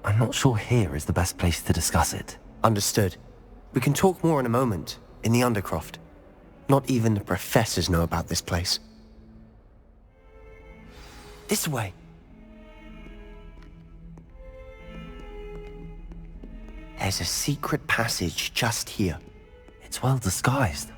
B: I'm not sure here is the best place to discuss it.
P: Understood. We can talk more in a moment, in the Undercroft. Not even the professors know about this place. This way. There's a secret passage just here.
B: It's well disguised.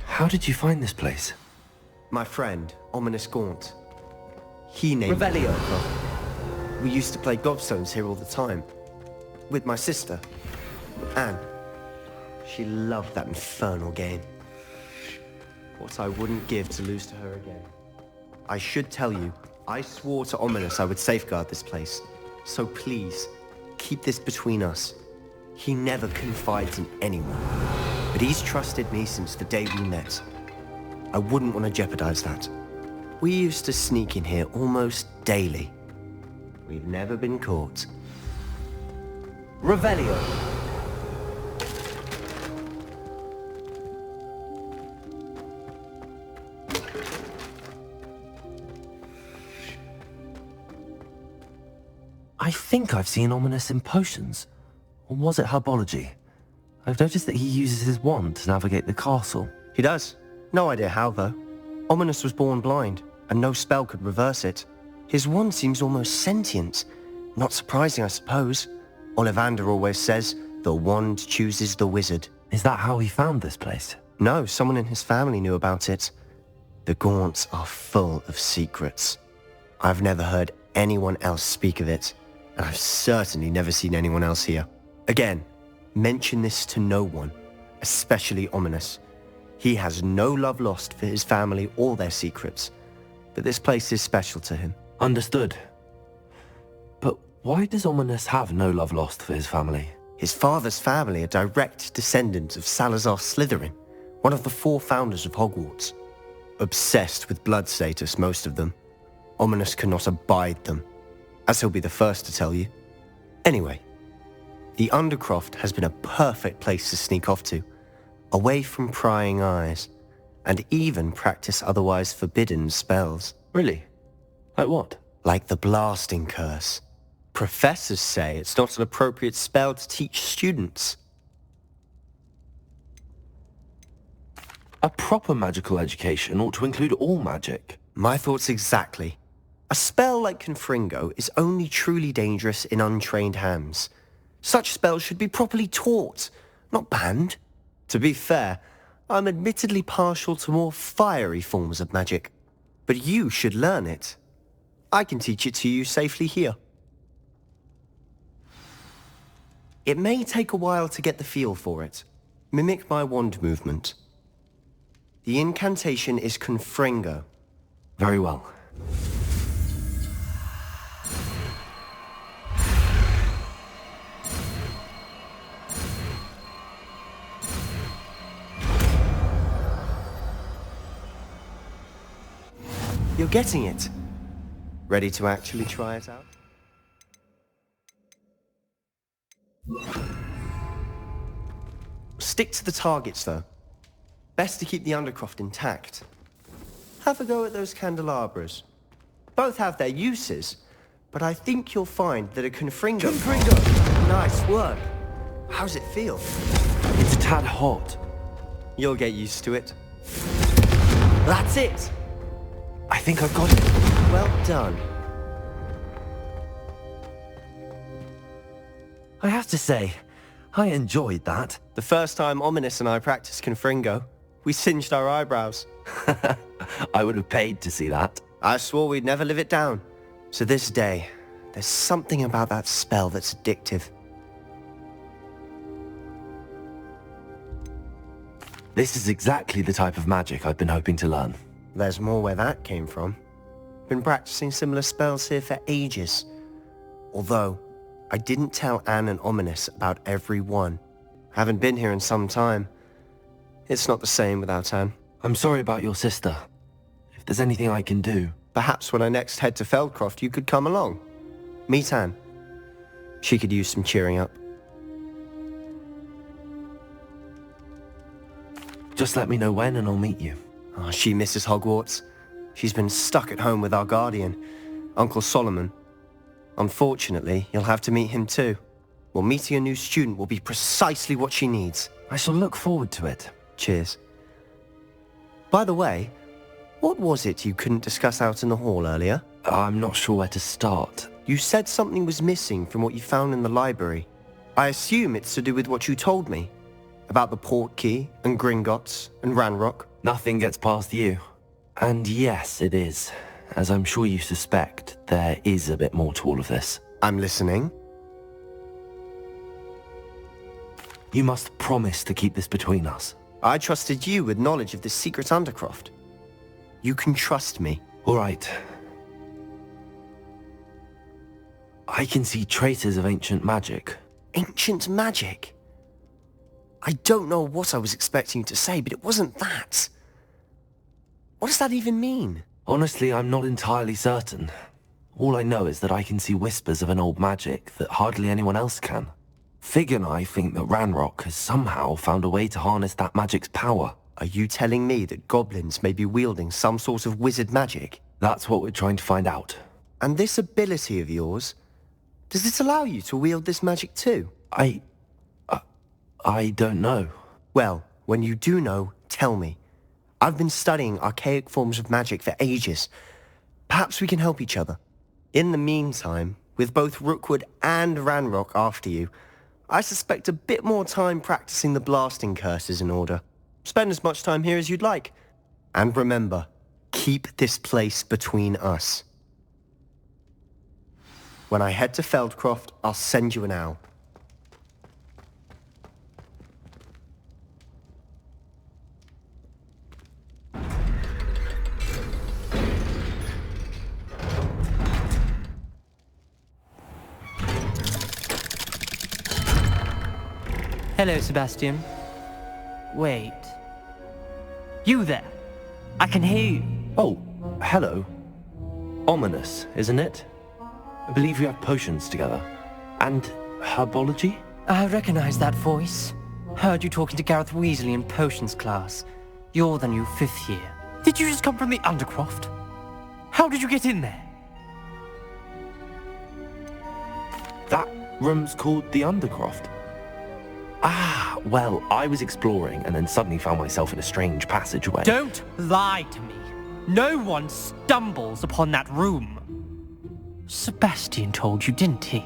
B: How did you find this place?
P: My friend, Ominous Gaunt. He named
B: Revelio.
P: it. We used to play gobstones here all the time. With my sister, Anne. She loved that infernal game. What I wouldn't give to lose to her again. I should tell you, I swore to Ominous I would safeguard this place. So please, keep this between us. He never confides in anyone. But he's trusted me since the day we met. I wouldn't want to jeopardize that. We used to sneak in here almost daily. We've never been caught.
B: Revelio. I think I've seen Ominous in potions. Or was it herbology? I've noticed that he uses his wand to navigate the castle.
P: He does. No idea how, though. Ominous was born blind, and no spell could reverse it. His wand seems almost sentient. Not surprising, I suppose. Ollivander always says, the wand chooses the wizard.
B: Is that how he found this place?
P: No, someone in his family knew about it. The Gaunts are full of secrets. I've never heard anyone else speak of it, and I've certainly never seen anyone else here. Again, mention this to no one, especially Ominous. He has no love lost for his family or their secrets, but this place is special to him.
B: Understood. But why does Ominous have no love lost for his family?
P: His father's family are direct descendants of Salazar Slytherin, one of the 4 founders of Hogwarts. Obsessed with blood status, most of them. Ominous cannot abide them, as he'll be the first to tell you. Anyway, the Undercroft has been a perfect place to sneak off to, away from prying eyes, and even practice otherwise forbidden spells.
B: Really? Like what?
P: Like the blasting curse. Professors say it's not an appropriate spell to teach students.
B: A proper magical education ought to include all magic.
P: My thoughts exactly. A spell like Confringo is only truly dangerous in untrained hands. Such spells should be properly taught, not banned. To be fair, I'm admittedly partial to more fiery forms of magic. But you should learn it. I can teach it to you safely here. It may take a while to get the feel for it. Mimic my wand movement. The incantation is Confringo.
B: Very well.
P: You're getting it. Ready to actually try it out? Stick to the targets, though. Best to keep the Undercroft intact. Have a go at those candelabras. Both have their uses, but I think you'll find that a Confringo... Nice work. How's it feel?
B: It's a tad hot.
P: You'll get used to it. That's it!
B: I think I've got it.
P: Well done.
B: I have to say, I enjoyed that.
P: The first time Ominous and I practiced Confringo, we singed our eyebrows.
B: I would have paid to see that.
P: I swore we'd never live it down. To this day, there's something about that spell that's addictive.
B: This is exactly the type of magic I've been hoping to learn.
P: There's more where that came from. Been practicing similar spells here for ages. Although, I didn't tell Anne and Ominous about every one. Haven't been here in some time. It's not the same without Anne.
B: I'm sorry about your sister. If there's anything I can do...
P: Perhaps when I next head to Feldcroft, you could come along. Meet Anne. She could use some cheering up.
B: Just let me know when and I'll meet you.
P: Oh, she misses Hogwarts. She's been stuck at home with our guardian, Uncle Solomon. Unfortunately, you'll have to meet him too. Well, meeting a new student will be precisely what she needs.
B: I shall look forward to it.
P: Cheers. By the way, what was it you couldn't discuss out in the hall earlier?
B: I'm not sure where to start.
P: You said something was missing from what you found in the library. I assume it's to do with what you told me. About the Portkey, and Gringotts, and Ranrock.
B: Nothing gets past you. And yes, it is. As I'm sure you suspect, there is a bit more to all of this.
P: I'm listening.
B: You must promise to keep this between us.
P: I trusted you with knowledge of this secret Undercroft. You can trust me.
B: All right. I can see traces of ancient magic.
P: Ancient magic? I don't know what I was expecting you to say, but it wasn't that. What does that even mean?
B: Honestly, I'm not entirely certain. All I know is that I can see whispers of an old magic that hardly anyone else can. Fig and I think that Ranrock has somehow found a way to harness that magic's power.
P: Are you telling me that goblins may be wielding some sort of wizard magic?
B: That's what we're trying to find out.
P: And this ability of yours, does it allow you to wield this magic too?
B: I don't know.
P: Well, when you do know, tell me. I've been studying archaic forms of magic for ages. Perhaps we can help each other. In the meantime, with both Rookwood and Ranrock after you, I suspect a bit more time practicing the blasting curse is in order. Spend as much time here as you'd like. And remember, keep this place between us. When I head to Feldcroft, I'll send you an owl.
E: Hello, Sebastian. Wait. You there? I can hear you.
B: Oh, hello. Ominous, isn't it? I believe we have potions together. And herbology?
E: I recognize that voice. Heard you talking to Gareth Weasley in potions class. You're the new 5th year. Did you just come from the Undercroft? How did you get in there?
B: That room's called the Undercroft. Ah, Well, I was exploring and then suddenly found myself in a strange passageway.
E: Don't lie to me. No one stumbles upon that room. Sebastian told you, didn't he?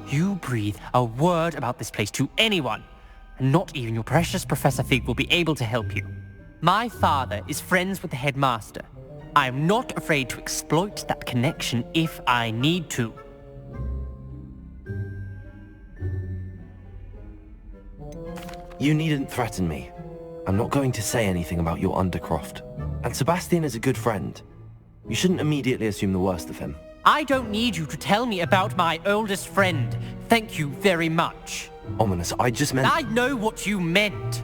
E: You breathe a word about this place to anyone, and not even your precious Professor Fig will be able to help you. My father is friends with the headmaster. I am not afraid to exploit that connection if I need to.
B: You needn't threaten me. I'm not going to say anything about your Undercroft. And Sebastian is a good friend. You shouldn't immediately assume the worst of him.
E: I don't need you to tell me about my oldest friend. Thank you very much.
B: Ominous, I just meant...
E: I know what you meant.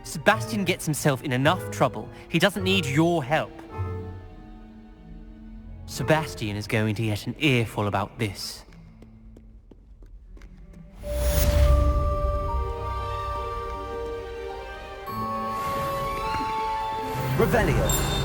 E: Sebastian gets himself in enough trouble. He doesn't need your help. Sebastian is going to get an earful about this.
B: Revelio.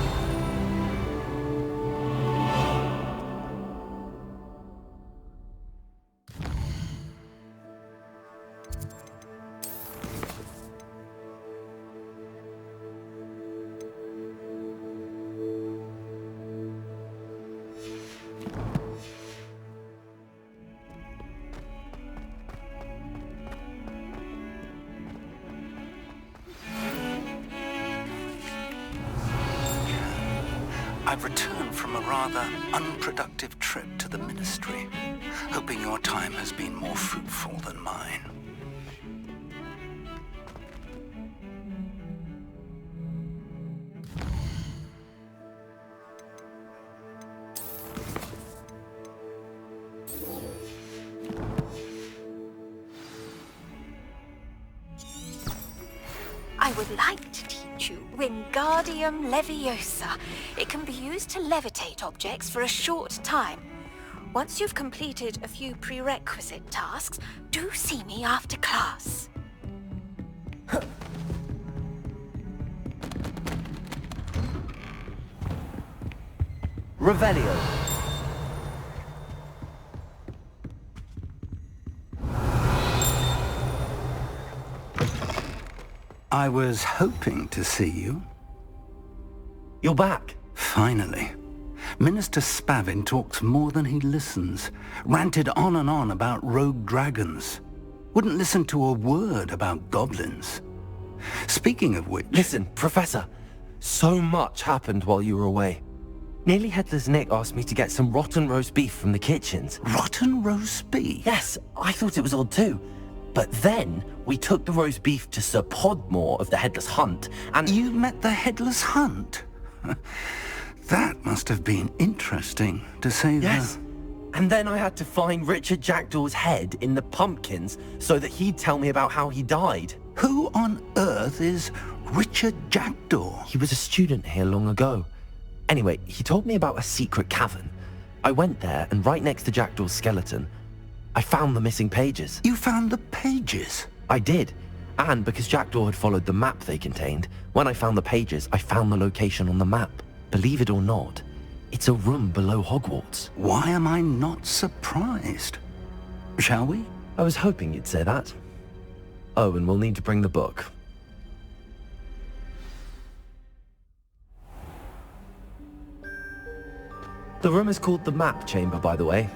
N: I've returned from a rather unproductive trip to the Ministry, hoping your time has been more fruitful than mine.
T: I would like to teach you Wingardium Leviosa. It can be used to levitate objects for a short time. Once you've completed a few prerequisite tasks, do see me after class.
B: Revelio.
U: I was hoping to see you.
B: You're back.
U: Finally. Minister Spavin talks more than he listens. Ranted on and on about rogue dragons. Wouldn't listen to a word about goblins. Speaking of which...
B: Listen, Professor. So much happened while you were away. Nearly Headless Nick asked me to get some rotten roast beef from the kitchens.
U: Rotten roast beef?
B: Yes, I thought it was odd too. But then, we took the roast beef to Sir Podmore of the Headless Hunt, and...
U: You met the Headless Hunt? That must have been interesting, to say the...
B: Yes. And then I had to find Richard Jackdaw's head in the pumpkins so that he'd tell me about how he died.
U: Who on earth is Richard Jackdaw?
B: He was a student here long ago. Anyway, he told me about a secret cavern. I went there, and right next to Jackdaw's skeleton, I found the missing pages.
U: You found the pages?
B: I did. And because Jackdaw had followed the map they contained, when I found the pages, I found the location on the map. Believe it or not, it's a room below Hogwarts.
U: Why am I not surprised? Shall we?
B: I was hoping you'd say that. Oh, and we'll need to bring the book. The room is called the Map Chamber, by the way.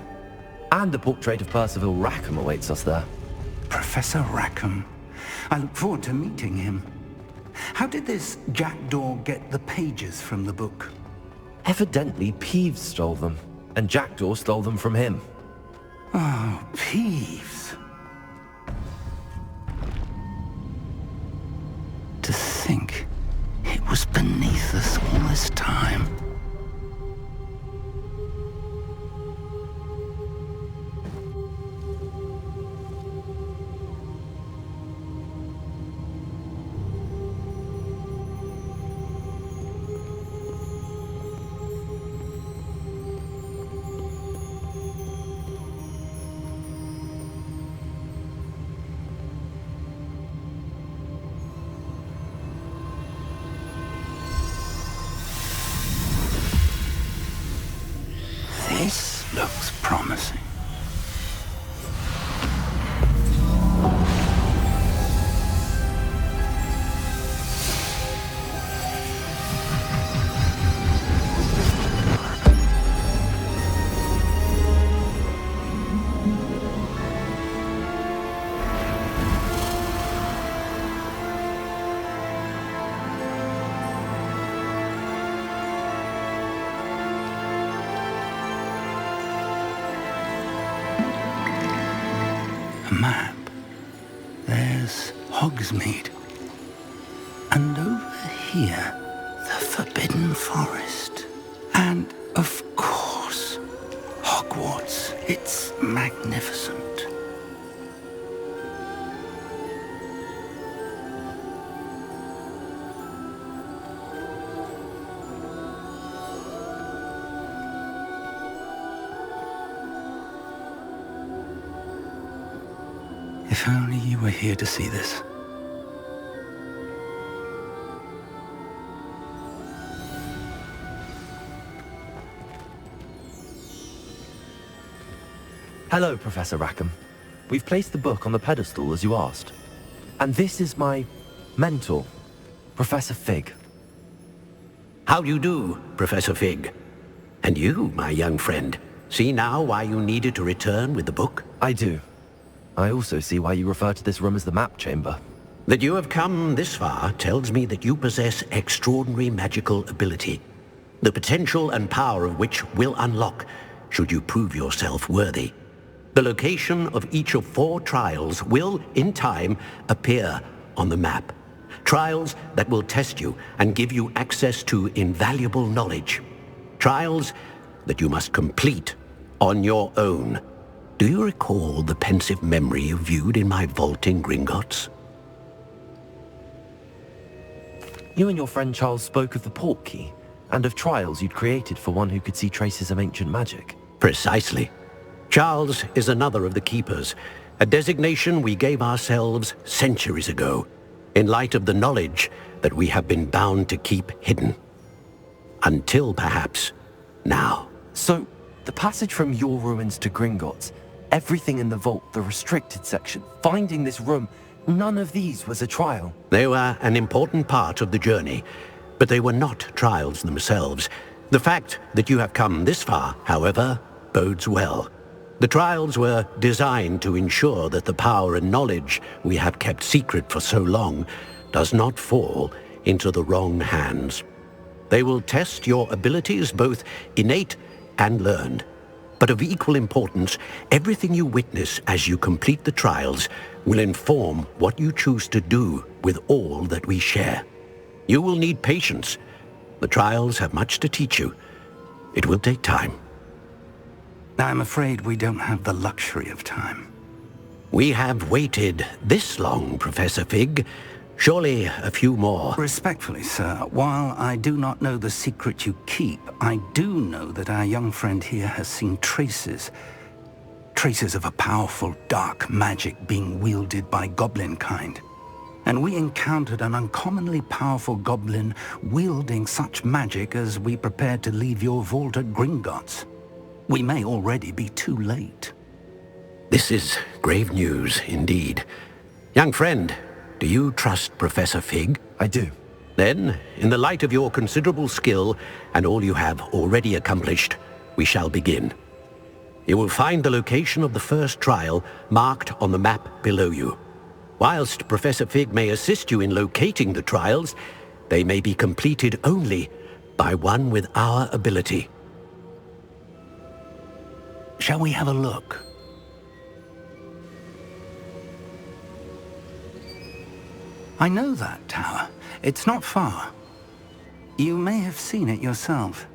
B: And a portrait of Percival Rackham awaits us there.
U: Professor Rackham. I look forward to meeting him. How did this Jackdaw get the pages from the book?
B: Evidently, Peeves stole them, and Jackdaw stole them from him.
U: Oh, Peeves. To think it was beneath us all this time. A map. There's Hogsmeade. And over here, the Forbidden Forest. And, of course, Hogwarts. It's magnificent. If only you were here to see this.
B: Hello, Professor Rackham. We've placed the book on the pedestal as you asked. And this is my mentor, Professor Fig.
M: How do you do, Professor Fig? And you, my young friend, see now why you needed to return with the book?
B: I do. I also see why you refer to this room as the map chamber.
M: That you have come this far tells me that you possess extraordinary magical ability, the potential and power of which will unlock should you prove yourself worthy. The location of each of 4 trials will, in time, appear on the map. Trials that will test you and give you access to invaluable knowledge. Trials that you must complete on your own. Do you recall the pensive memory you viewed in my vault in Gringotts?
B: You and your friend Charles spoke of the port key, and of trials you'd created for one who could see traces of ancient magic.
M: Precisely. Charles is another of the Keepers, a designation we gave ourselves centuries ago, in light of the knowledge that we have been bound to keep hidden. Until, perhaps, now.
B: So, the passage from your ruins to Gringotts, everything in the vault, the restricted section, finding this room, none of these was a trial.
M: They were an important part of the journey, but they were not trials themselves. The fact that you have come this far, however, bodes well. The trials were designed to ensure that the power and knowledge we have kept secret for so long does not fall into the wrong hands. They will test your abilities, both innate and learned. But of equal importance, everything you witness as you complete the trials will inform what you choose to do with all that we share. You will need patience. The trials have much to teach you. It will take time.
U: I'm afraid we don't have the luxury of time.
M: We have waited this long, Professor Fig. Surely a few more.
U: Respectfully, sir, while I do not know the secret you keep, I do know that our young friend here has seen traces of a powerful dark magic being wielded by goblin kind. And we encountered an uncommonly powerful goblin wielding such magic as we prepared to leave your vault at Gringotts. We may already be too late.
M: This is grave news indeed. Young friend, do you trust Professor Fig?
B: I do.
M: Then, in the light of your considerable skill and all you have already accomplished, we shall begin. You will find the location of the first trial marked on the map below you. Whilst Professor Fig may assist you in locating the trials, they may be completed only by one with our ability.
U: Shall we have a look? I know that tower. It's not far. You may have seen it yourself.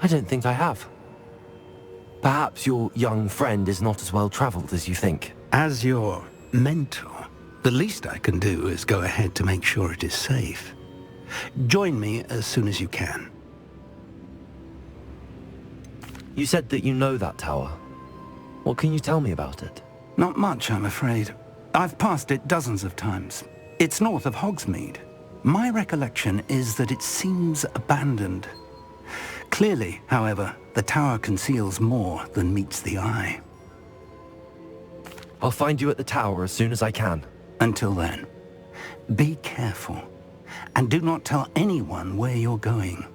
B: I don't think I have. Perhaps your young friend is not as well traveled as you think.
U: As your mentor, the least I can do is go ahead to make sure it is safe. Join me as soon as you can.
B: You said that you know that tower. What can you tell me about it?
U: Not much, I'm afraid. I've passed it dozens of times. It's north of Hogsmeade. My recollection is that it seems abandoned. Clearly, however, the tower conceals more than meets the eye.
B: I'll find you at the tower as soon as I can.
U: Until then, be careful. And do not tell anyone where you're going.